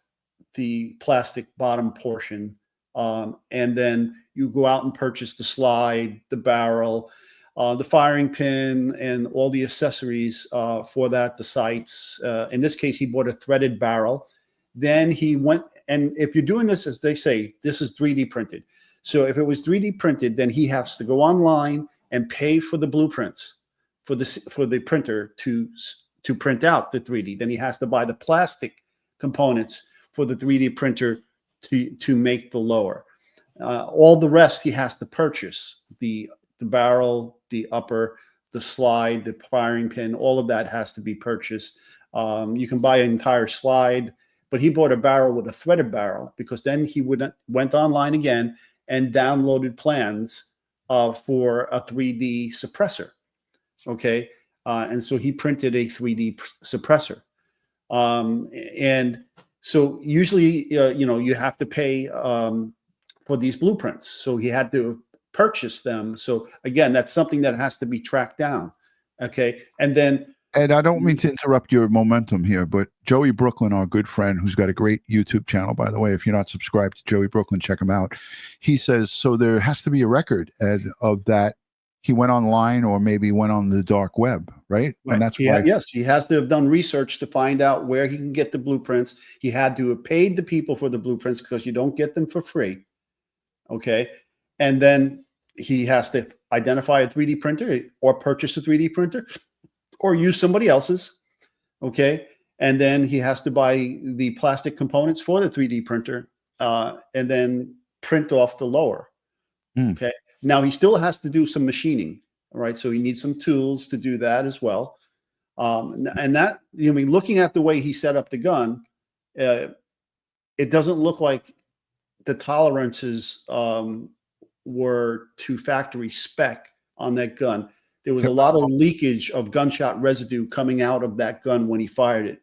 the plastic bottom portion, and then you go out and purchase the slide, the barrel, the firing pin, and all the accessories for that, the sights. In this case, he bought a threaded barrel. Then he went, and if you're doing this, as they say, this is 3D printed. So if it was 3D printed, then he has to go online and pay for the blueprints for the printer to print out the 3D. Then he has to buy the plastic components for the 3D printer to make the lower. All the rest he has to purchase: the barrel, the upper, the slide, the firing pin. All of that has to be purchased. You can buy an entire slide, but he bought a barrel with a threaded barrel because then he went online again and downloaded plans for a 3D suppressor. Okay, and so he printed a 3D suppressor, and so usually, you have to pay for these blueprints. So he had to purchase them. So again, that's something that has to be tracked down. Okay, and then. Ed, I don't mean to interrupt your momentum here, but Joey Brooklyn, our good friend, who's got a great YouTube channel, by the way, if you're not subscribed to Joey Brooklyn, check him out. He says, so there has to be a record, Ed, of that he went online or maybe went on the dark web, right? And that's why. Yes, he has to have done research to find out where he can get the blueprints. He had to have paid the people for the blueprints because you don't get them for free. Okay. And then he has to identify a 3D printer or purchase a 3D printer or use somebody else's. Okay. And then he has to buy the plastic components for the 3D printer and then print off the lower. Okay. Now he still has to do some machining. All right, so he needs some tools to do that as well. And that, I mean, looking at the way he set up the gun, it doesn't look like the tolerances were to factory spec on that gun. There was a lot of leakage of gunshot residue coming out of that gun when he fired it.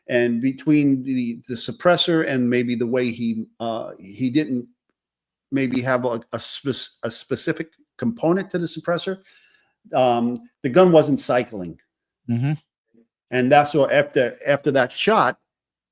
And between the suppressor and maybe the way he didn't maybe have a specific component to the suppressor, the gun wasn't cycling. Mm-hmm. And that's what after that shot,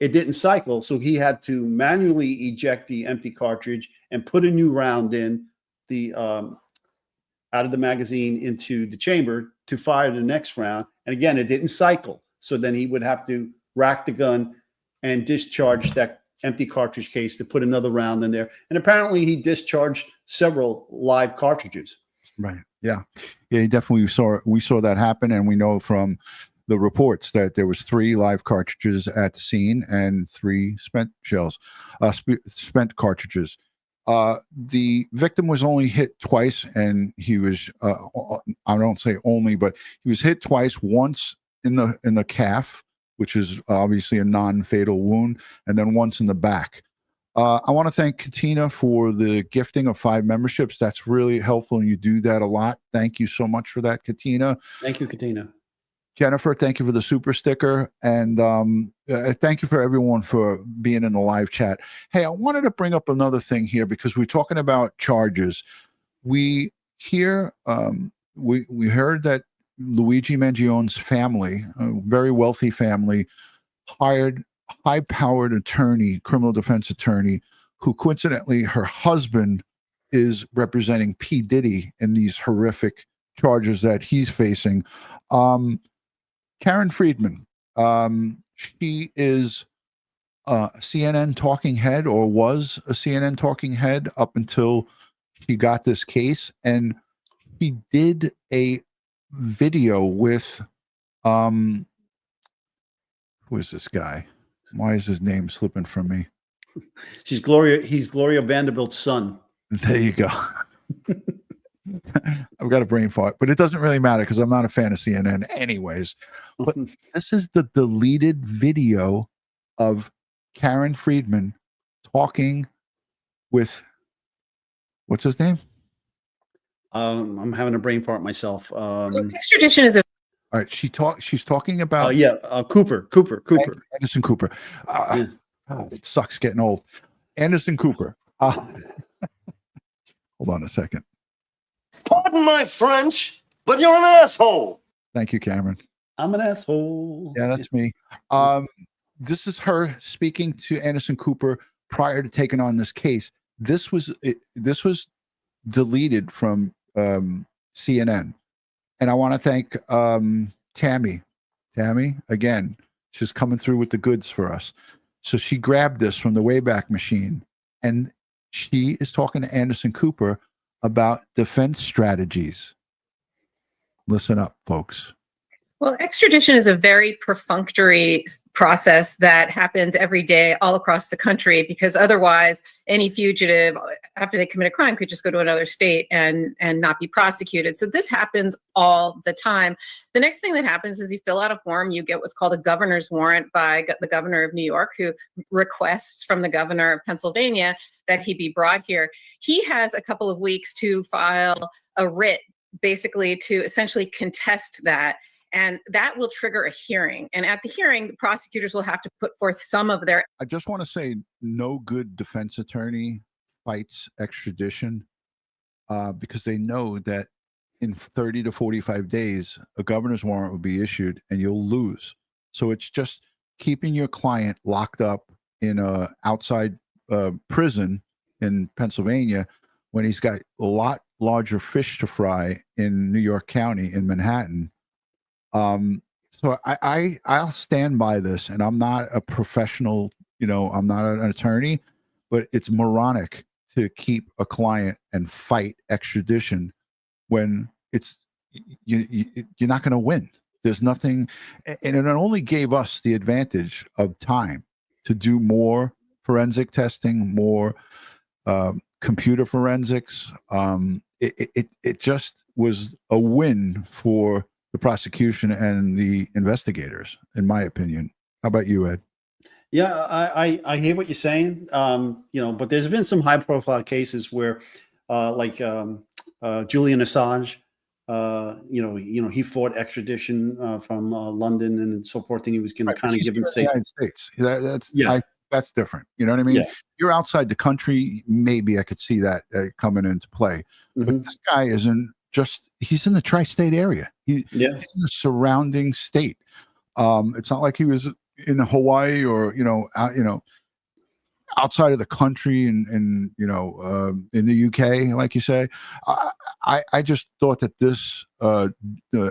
it didn't cycle. So he had to manually eject the empty cartridge and put a new round in the out of the magazine into the chamber to fire the next round. And again, it didn't cycle. So then he would have to rack the gun and discharge that empty cartridge case to put another round in there. And apparently he discharged several live cartridges. Right. Yeah. Yeah. We saw that happen. And we know from the reports that there was 3 live cartridges at the scene and 3 spent shells, spent cartridges. The victim was only hit twice, and he was, I don't say only, but he was hit twice, once in the calf, which is obviously a non-fatal wound, and then once in the back. I want to thank Katina for the gifting of 5 memberships. That's really helpful, and you do that a lot. Thank you so much for that, Katina. Thank you, Katina. Jennifer, thank you for the super sticker. And thank you for everyone for being in the live chat. Hey, I wanted to bring up another thing here because we're talking about charges. We hear, we heard that Luigi Mangione's family, a very wealthy family, hired a high-powered attorney, criminal defense attorney, who coincidentally, her husband is representing P. Diddy in these horrific charges that he's facing. Karen Friedman, she is a CNN talking head, or was a CNN talking head up until she got this case. And she did a video with, who is this guy? Why is his name slipping from me? He's Gloria Vanderbilt's son. There you go. I've got a brain fart, but it doesn't really matter because I'm not a fan of CNN anyways. But this is the deleted video of Karen Friedman talking with, what's his name? I'm having a brain fart myself. Extradition is a All right, she's talking about Cooper. Anderson Cooper. It sucks getting old. Anderson Cooper. Hold on a second. Pardon my French, but you're an asshole. Thank you, Cameron. I'm an asshole. Yeah, that's me. This is her speaking to Anderson Cooper prior to taking on this case. This was deleted from CNN, and I want to thank Tammy. Tammy, again, she's coming through with the goods for us. So she grabbed this from the Wayback Machine, and she is talking to Anderson Cooper about defense strategies. Listen up, folks. Well, extradition is a very perfunctory process that happens every day all across the country, because otherwise any fugitive, after they commit a crime, could just go to another state and not be prosecuted. So this happens all the time. The next thing that happens is you fill out a form, you get what's called a governor's warrant by the governor of New York, who requests from the governor of Pennsylvania that he be brought here. He has a couple of weeks to file a writ, basically to essentially contest that. And that will trigger a hearing. And at the hearing, the prosecutors will have to put forth some of their. I just want to say, no good defense attorney fights extradition because they know that in 30 to 45 days, a governor's warrant will be issued and you'll lose. So it's just keeping your client locked up in a outside prison in Pennsylvania when he's got a lot larger fish to fry in New York County, in Manhattan. So I'll stand by this, and I'm not a professional, I'm not an attorney, but it's moronic to keep a client and fight extradition when you're not going to win. There's nothing, and it only gave us the advantage of time to do more forensic testing, more computer forensics. It just was a win for the prosecution and the investigators, in my opinion. How about you, Ed? Yeah, I hear what you're saying. But there's been some high profile cases where, Julian Assange, he fought extradition from London and so forth, and he was going to kind of give him safe. United States. Yeah. That's different. You know what I mean? Yeah. You're outside the country. Maybe I could see that coming into play. But this guy isn't just. He's in the tri-state area. He's in the surrounding state. It's not like he was in Hawaii or outside of the country and in the UK, like you say. I just thought that this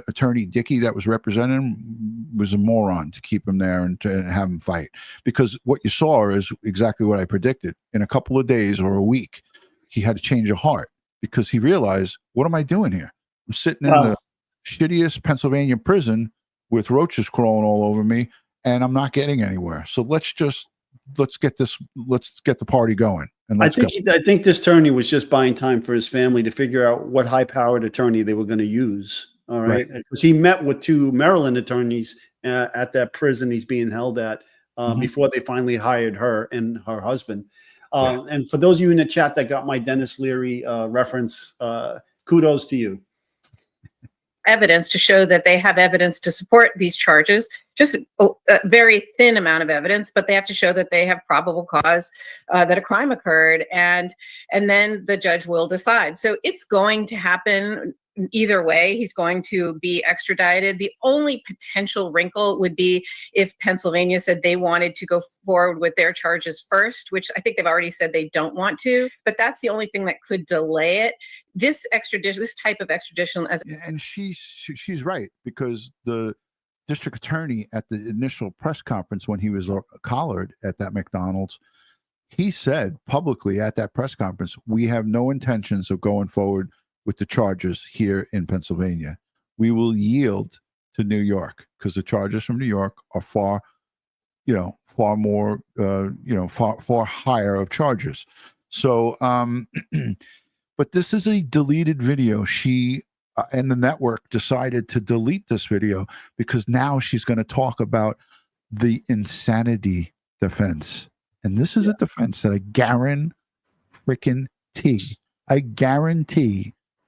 attorney Dickey that was representing him was a moron to keep him there and to have him fight, because what you saw is exactly what I predicted. In a couple of days or a week, he had a change of heart because he realized, what am I doing here? I'm sitting in the shittiest Pennsylvania prison with roaches crawling all over me, and I'm not getting anywhere. So let's get the party going. And I think this attorney was just buying time for his family to figure out what high-powered attorney they were going to use. All right, because he met with 2 Maryland attorneys at that prison he's being held at before they finally hired her and her husband. And for those of you in the chat that got my Dennis Leary reference, kudos to you. Evidence to show that they have evidence to support these charges, just a very thin amount of evidence, but they have to show that they have probable cause that a crime occurred, and then the judge will decide. So it's going to happen either way. He's going to be extradited. The only potential wrinkle would be if Pennsylvania said they wanted to go forward with their charges first, which I think they've already said they don't want to, but that's the only thing that could delay it. This type of extradition, and she's right, because the district attorney at the initial press conference when he was collared at that McDonald's, he said publicly at that press conference, we have no intentions of going forward with the charges here in Pennsylvania. We will yield to New York because the charges from New York are far more, far higher of charges. So, but this is a deleted video. She and the network decided to delete this video because now she's going to talk about the insanity defense. And this is a defense that I guarantee.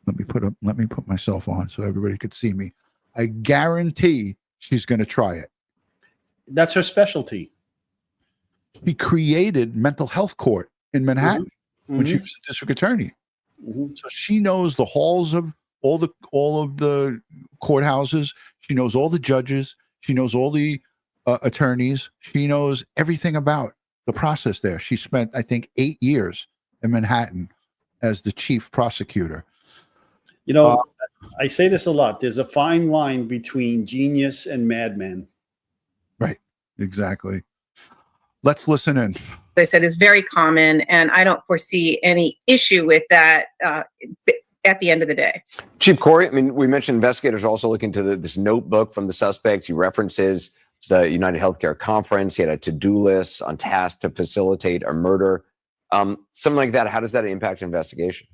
Let me put myself on so everybody could see me. I guarantee she's going to try it. That's her specialty. She created mental health court in Manhattan when she was a district attorney. So she knows the halls of all of the courthouses. She knows all the judges. She knows all the attorneys. She knows everything about the process there. She spent, I think, 8 years in Manhattan as the chief prosecutor. I say this a lot. There's a fine line between genius and madman. Right. Exactly. Let's listen in. They said is very common, and I don't foresee any issue with that at the end of the day. Chief Corey, I mean, we mentioned investigators also looking to this notebook from the suspect. He references the UnitedHealthcare conference. He had a to-do list on task to facilitate a murder. Something like that, how does that impact investigation?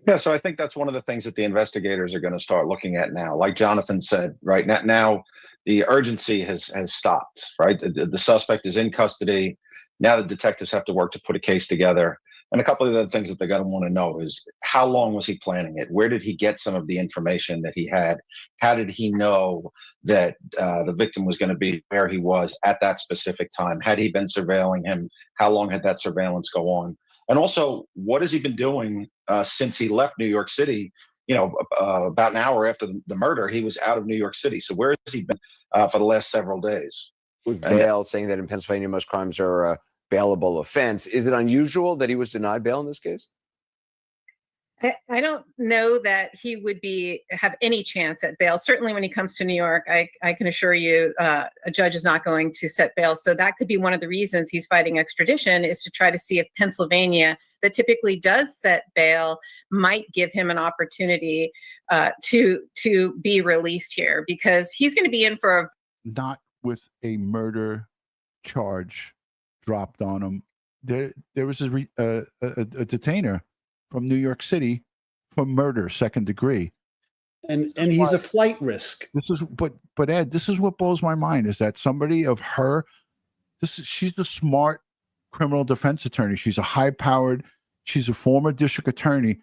Yeah, so I think that's one of the things that the investigators are going to start looking at now. Like Jonathan said, right now the urgency has stopped, right? The suspect is in custody. Now the detectives have to work to put a case together. And a couple of the things that they're going to want to know is how long was he planning it? Where did he get some of the information that he had? How did he know that the victim was going to be where he was at that specific time? Had he been surveilling him? How long had that surveillance go on? And also, what has he been doing since he left New York City? About an hour after the murder, he was out of New York City. So where has he been for the last several days? With bail, saying that in Pennsylvania, most crimes are a bailable offense. Is it unusual that he was denied bail in this case? I don't know that he would have any chance at bail. Certainly when he comes to New York, I can assure you a judge is not going to set bail. So that could be one of the reasons he's fighting extradition, is to try to see if Pennsylvania, that typically does set bail, might give him an opportunity to be released here, because he's going to be in for not with a murder charge dropped on him there was a detainer from New York City for murder, second degree. And he's a flight risk. This is but Ed, this is what blows my mind is that somebody of her, she's a smart criminal defense attorney. She's a high-powered, she's a former district attorney.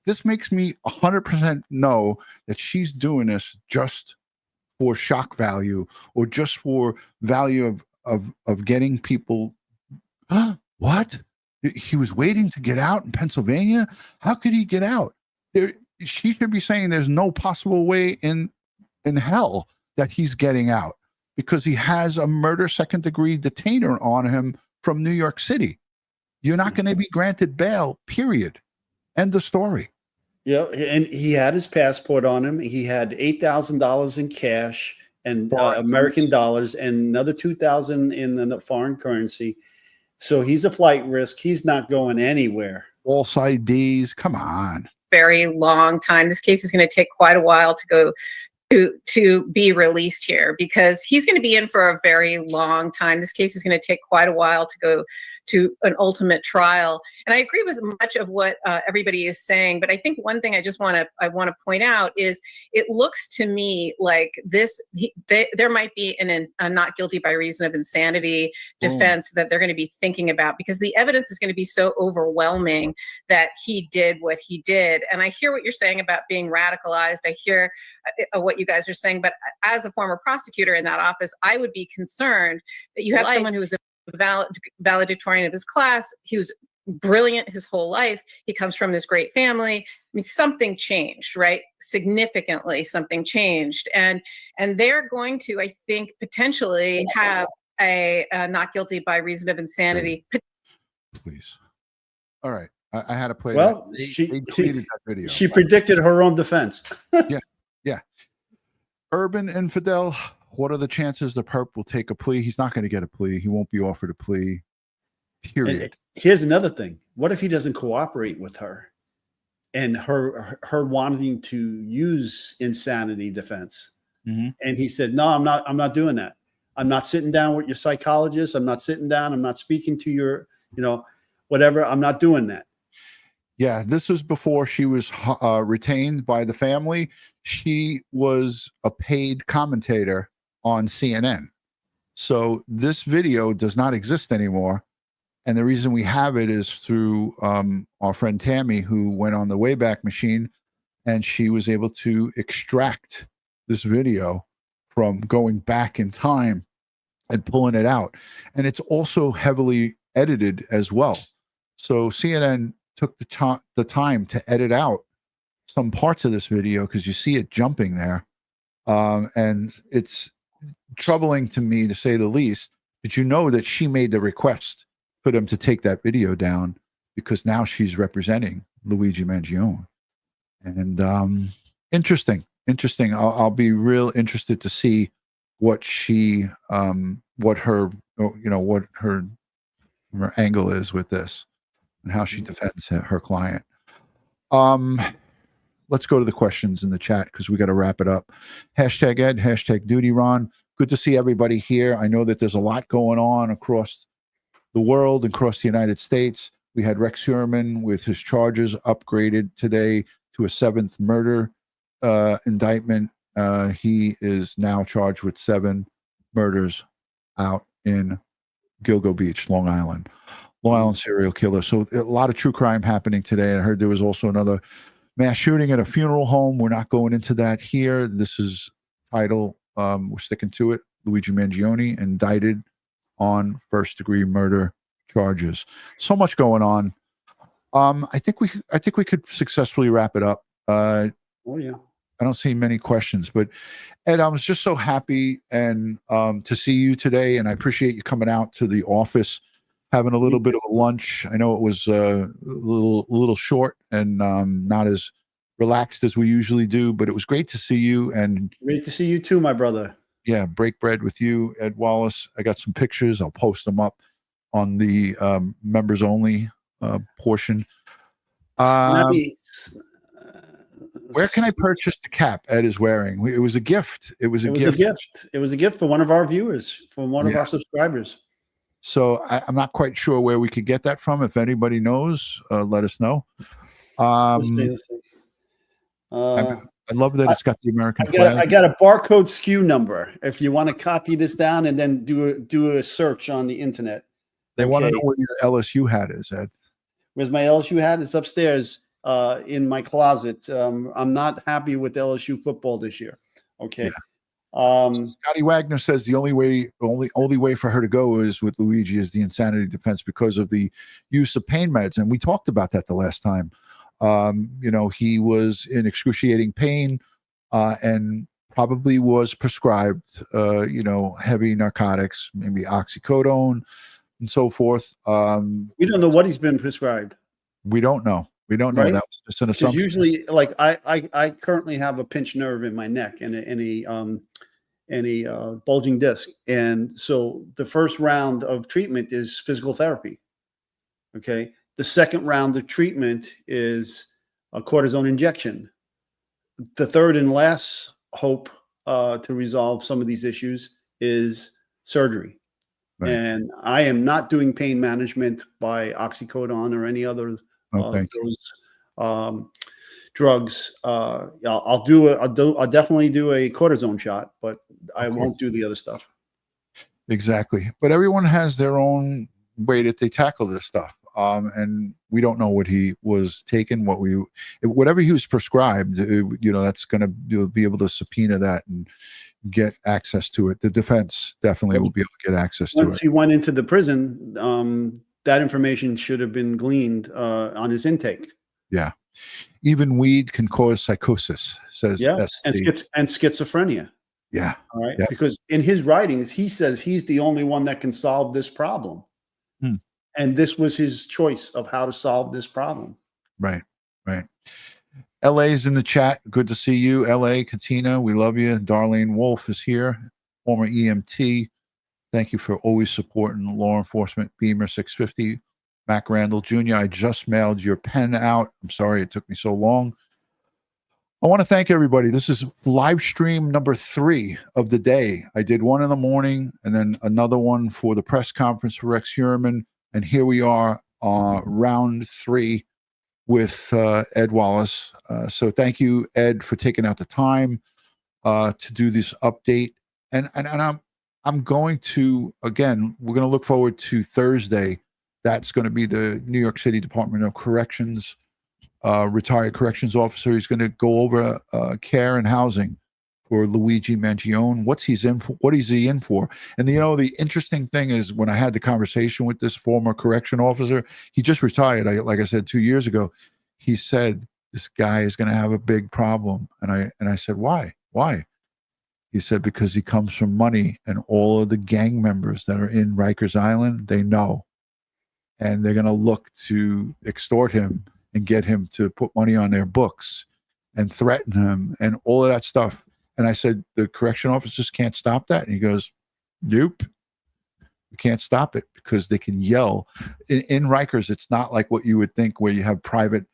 This makes me 100% know that she's doing this just for shock value or just for value of getting people. What? He was waiting to get out in Pennsylvania? How could he get out? She should be saying there's no possible way in hell that he's getting out because he has a murder second degree detainer on him from New York City. You're not going to be granted bail, period. End of story. Yeah, and he had his passport on him. He had $8,000 in cash and American dollars and another $2,000 in a foreign currency. So he's a flight risk. He's not going anywhere. False IDs. Come on. Very long time. This case is going to take quite a while to go to be released here because he's going to be in for a very long time. This case is going to take quite a while to go to an ultimate trial. And I agree with much of what everybody is saying, but I think one thing I want to point out is it looks to me like there might be a not guilty by reason of insanity defense that they're going to be thinking about because the evidence is going to be so overwhelming that he did what he did. And I hear what you're saying about being radicalized. I hear what you guys are saying, but as a former prosecutor in that office, I would be concerned that you have someone who was a valedictorian of his class. He was brilliant his whole life. He comes from this great family. I mean, something changed, right? Significantly, something changed. And they're going to, I think, potentially have a not guilty by reason of insanity. Please. All right. I had to play well, that. She deleted that video. She predicted her own defense. Yeah. Urban Infidel, what are the chances the perp will take a plea? He's not going to get a plea. He won't be offered a plea, period. And here's another thing. What if he doesn't cooperate with her and her wanting to use insanity defense? Mm-hmm. And he said, no, I'm not doing that. I'm not sitting down with your psychologist. I'm not sitting down. I'm not speaking to your, whatever. I'm not doing that. Yeah, this was before she was retained by the family. She was a paid commentator on CNN. So this video does not exist anymore. And the reason we have it is through our friend Tammy, who went on the Wayback Machine, and she was able to extract this video from going back in time and pulling it out. And it's also heavily edited as well. So CNN took the time to edit out some parts of this video because you see it jumping there. And it's troubling to me, to say the least. Did you know that she made the request for them to take that video down because now she's representing Luigi Mangione? And interesting. I'll be real interested to see what her angle is with this and how she defends her client. Let's go to the questions in the chat because we got to wrap it up. Hashtag Ed, hashtag Dutyron. Good to see everybody here. I know that there's a lot going on across the world, across the United States. We had Rex Heuermann with his charges upgraded today to a 7th murder indictment. He is now charged with 7 murders out in Gilgo Beach, Long Island serial killer. So a lot of true crime happening today. I heard there was also another mass shooting at a funeral home. We're not going into that here. This is title. We're sticking to it. Luigi Mangione indicted on first-degree murder charges. So much going on. I think we could successfully wrap it up. Oh yeah. I don't see many questions, but Ed, I was just so happy and to see you today, and I appreciate you coming out to the office, having a little bit of a lunch. I know it was a little short and not as relaxed as we usually do, but it was great to see you. And great to see you too, my brother. Yeah, break bread with you, Ed Wallace. I got some pictures. I'll post them up on the members only portion. Where can I purchase the cap Ed is wearing? It was a gift. It was a gift. It was a gift for one of our viewers, from one of our subscribers. So I'm not quite sure where we could get that from. If anybody knows, let us know. Let's see, let's see. I love that it's got the American I flag. got a barcode SKU number. If you want to copy this down and then do a search on the internet. They want to know where your LSU hat is, Ed. Where's my LSU hat? It's upstairs in my closet. I'm not happy with LSU football this year. Okay. Yeah. Scotty Wagner says the only way for her to go is with Luigi is the insanity defense because of the use of pain meds, and we talked about that the last time. He was in excruciating pain and probably was prescribed heavy narcotics, maybe oxycodone and so forth. We don't know what he's been prescribed. We don't know. We don't know. Right? That was just an assumption. Usually, like I currently have a pinched nerve in my neck and a bulging disc, and so the first round of treatment is physical therapy. Okay, the second round of treatment is a cortisone injection. The third and last hope to resolve some of these issues is surgery. Right. And I am not doing pain management by oxycodone or any other those drugs. I'll definitely do a cortisone shot, but I won't do the other stuff. Exactly. But everyone has their own way that they tackle this stuff. And we don't know what he was taking, whatever he was prescribed, that's going to be able to subpoena that and get access to it. The defense definitely will be able to get access to it. Once he went into the prison, that information should have been gleaned on his intake. Yeah. Even weed can cause psychosis, says and schizophrenia. Yeah. All right. Yeah. Because in his writings, he says he's the only one that can solve this problem. And this was his choice of how to solve this problem. Right. LA's in the chat. Good to see you. LA, Katina, we love you. Darlene Wolf is here, former EMT. Thank you for always supporting law enforcement. Beamer 650. Mac Randall Jr., I just mailed your pen out. I'm sorry it took me so long. I want to thank everybody. This is live stream number 3 of the day. I did one in the morning and then another one for the press conference for Rex Heuermann. And here we are, round 3 with Ed Wallace. So thank you, Ed, for taking out the time to do this update. And I'm going to, again, we're going to look forward to Thursday. That's going to be the New York City Department of Corrections, retired corrections officer. He's going to go over care and housing for Luigi Mangione. What is he in for? And the interesting thing is when I had the conversation with this former correction officer, he just retired. Like I said, 2 years ago, he said, this guy is going to have a big problem. And I said, why? He said, because he comes from money and all of the gang members that are in Rikers Island, they know. And they're going to look to extort him and get him to put money on their books and threaten him and all of that stuff. And I said, the correction officers can't stop that. And he goes, nope, we can't stop it because they can yell. In Rikers, it's not like what you would think where you have private.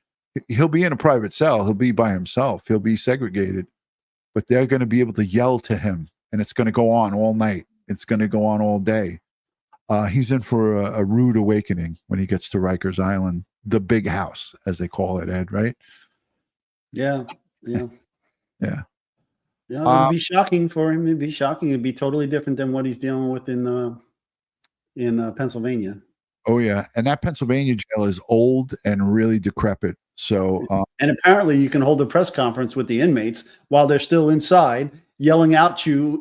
He'll be in a private cell. He'll be by himself. He'll be segregated. But they're going to be able to yell to him. And it's going to go on all night. It's going to go on all day. He's in for a rude awakening when he gets to Rikers Island, the big house, as they call it, Ed, right? Yeah. Yeah. It'd be shocking for him. It'd be shocking. It'd be totally different than what he's dealing with in Pennsylvania. Oh, yeah. And that Pennsylvania jail is old and really decrepit. So, and apparently you can hold a press conference with the inmates while they're still inside, yelling out you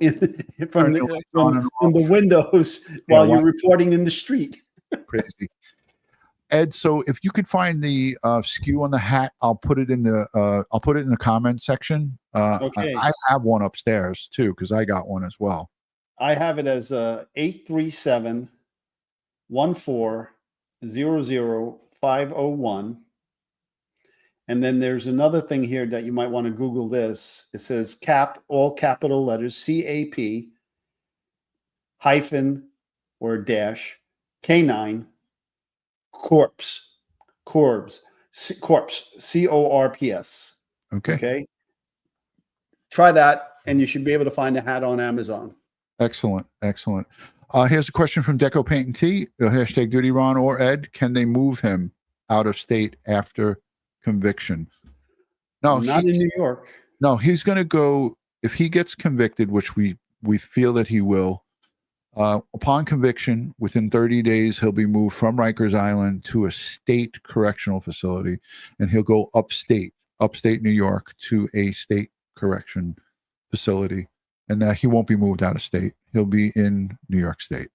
from the windows while you're reporting in the street. Crazy. Ed, so if you could find the SKU on the hat, I'll put it in the comment section. Okay. I have one upstairs too because I got one as well. I have it as 837-14-00501. And then there's another thing here that you might want to Google this. It says CAP, all capital letters, CAP hyphen or dash K9 corpse, corpse, CORPS. Okay. Try that, and you should be able to find a hat on Amazon. Excellent. Here's a question from Deco Paint and Tea. Hashtag Dutyron or Ed. Can they move him out of state after conviction? No, not in New York. No, he's going to go, if he gets convicted, which we feel that he will, upon conviction, within 30 days, he'll be moved from Rikers Island to a state correctional facility, and he'll go upstate New York, to a state correction facility, and he won't be moved out of state. He'll be in New York State.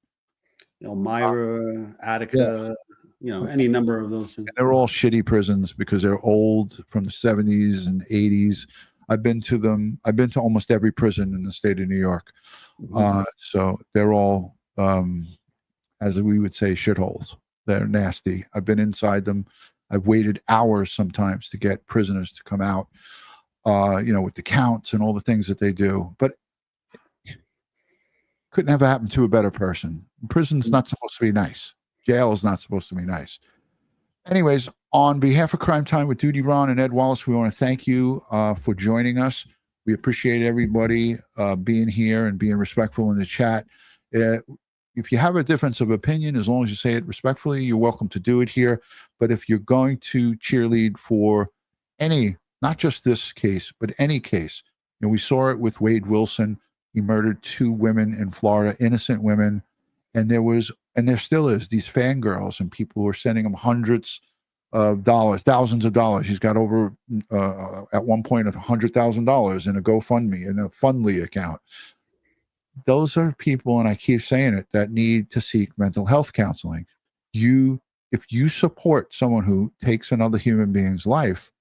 Elmira, Attica, any number of those. And they're all shitty prisons because they're old, from the 70s and 80s. I've been to them. I've been to almost every prison in the state of New York. So they're all, as we would say, shitholes. They're nasty. I've been inside them. I've waited hours sometimes to get prisoners to come out, with the counts and all the things that they do. But couldn't have happened to a better person. Prison's not supposed to be nice. Jail is not supposed to be nice. Anyways, on behalf of Crime Time with Dutyron and Ed Wallace, we want to thank you for joining us. We appreciate everybody being here and being respectful in the chat. If you have a difference of opinion, as long as you say it respectfully, you're welcome to do it here. But if you're going to cheerlead for any, not just this case, but any case, we saw it with Wade Wilson. He murdered 2 women in Florida, innocent women. And there still is these fangirls, and people were sending him hundreds of dollars, thousands of dollars. He's got over, at one point, $100,000 in a GoFundMe, in a Fundly account. Those are people, and I keep saying it, that need to seek mental health counseling. If you support someone who takes another human being's life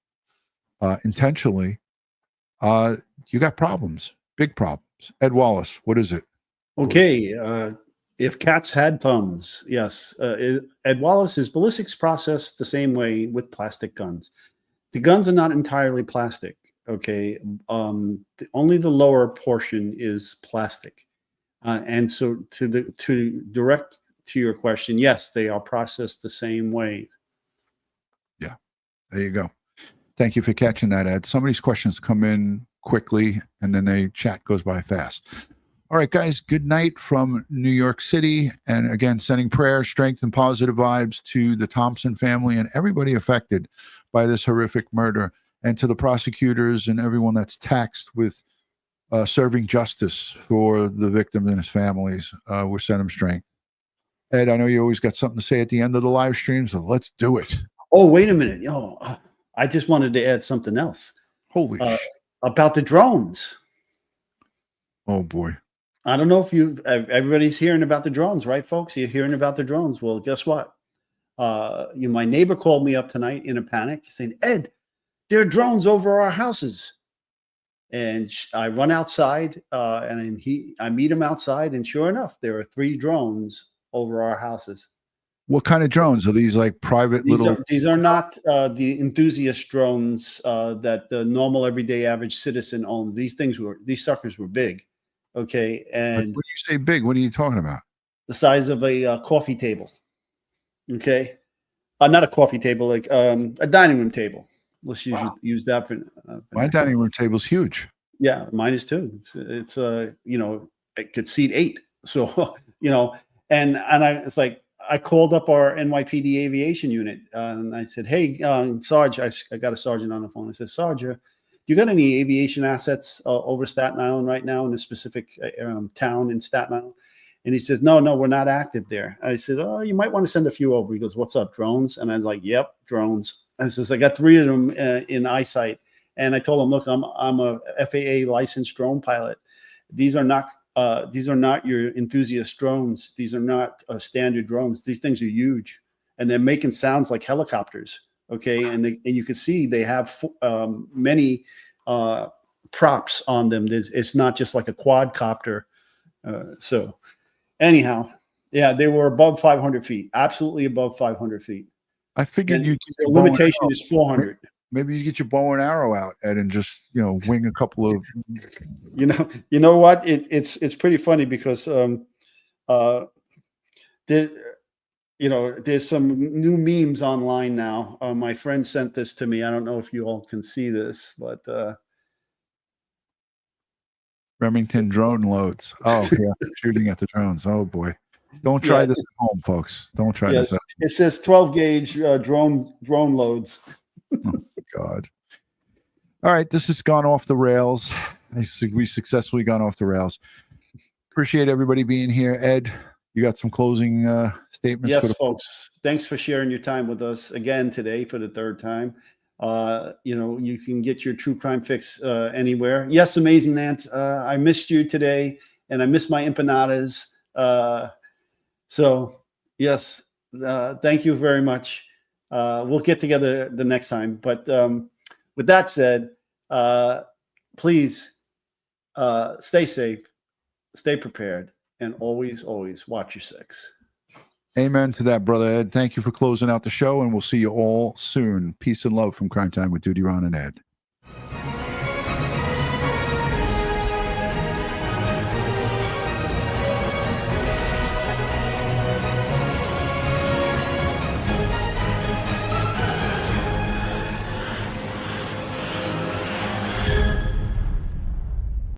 intentionally, you got problems, big problems. Ed Wallace, what is it? Okay. If cats had thumbs, yes. Ed Wallace's ballistics process the same way with plastic guns. The guns are not entirely plastic, okay? Only the lower portion is plastic. And so to direct to your question, yes, they are processed the same way. Yeah, there you go. Thank you for catching that, Ed. Some of these questions come in quickly, and then the chat goes by fast. All right, guys, good night from New York City. And again, sending prayer, strength, and positive vibes to the Thompson family and everybody affected by this horrific murder, and to the prosecutors and everyone that's taxed with serving justice for the victims and his families. We're sending strength. Ed, I know you always got something to say at the end of the live stream, so let's do it. Oh, wait a minute. I just wanted to add something else. Holy shit. About the drones. Oh, boy. I don't know if everybody's hearing about the drones, right, folks? You're hearing about the drones. Well, guess what? My neighbor called me up tonight in a panic saying, Ed, there are drones over our houses. And I run outside and I meet him outside. And sure enough, there are 3 drones over our houses. What kind of drones? Are these like private These are not the enthusiast drones that the normal, everyday, average citizen owns. These suckers were big. Okay. And when you say big, what are you talking about? The size of a coffee table. Okay. Not a coffee table, like a dining room table. Let's use that for my dining room table's huge. Yeah, mine is too. It's it could seat 8. So, it's like, I called up our NYPD aviation unit and I said, hey, Sarge, I got a sergeant on the phone. I said, Sarge, you got any aviation assets over Staten Island right now in a specific town in Staten Island? And he says, no, we're not active there. I said, oh, you might want to send a few over. He goes, what's up, drones? And I was like, yep, drones. I says, I got 3 of them in eyesight. And I told him, look, I'm a FAA licensed drone pilot. These are not your enthusiast drones. These are not standard drones. These things are huge, and they're making sounds like helicopters. Okay, and you can see they have many props on them. It's not just like a quadcopter. So, anyhow, yeah, they were above 500 feet, absolutely above 500 feet. I figured the limitation is 400. Maybe you get your bow and arrow out, Ed, and just wing a couple of. You know what? It's pretty funny because there's some new memes online now. My friend sent this to me. I don't know if you all can see this, but Remington drone loads. Oh yeah, shooting at the drones. Oh boy. Don't try Yeah. this at home, folks. Don't try Yes, this. it says 12 gauge drone loads. God. All right, this has gone off the rails. We successfully gone off the rails. Appreciate everybody being here. Ed, you got some closing statements? Yes, folks. Thanks for sharing your time with us again today for the third time. You can get your true crime fix anywhere. Yes, Amazing Ant. I missed you today, and I missed my empanadas. So yes, thank you very much. We'll get together the next time. But with that said, please stay safe, stay prepared, and always, always watch your six. Amen to that, brother Ed. Thank you for closing out the show, and we'll see you all soon. Peace and love from Crime Time with Dutyron and Ed.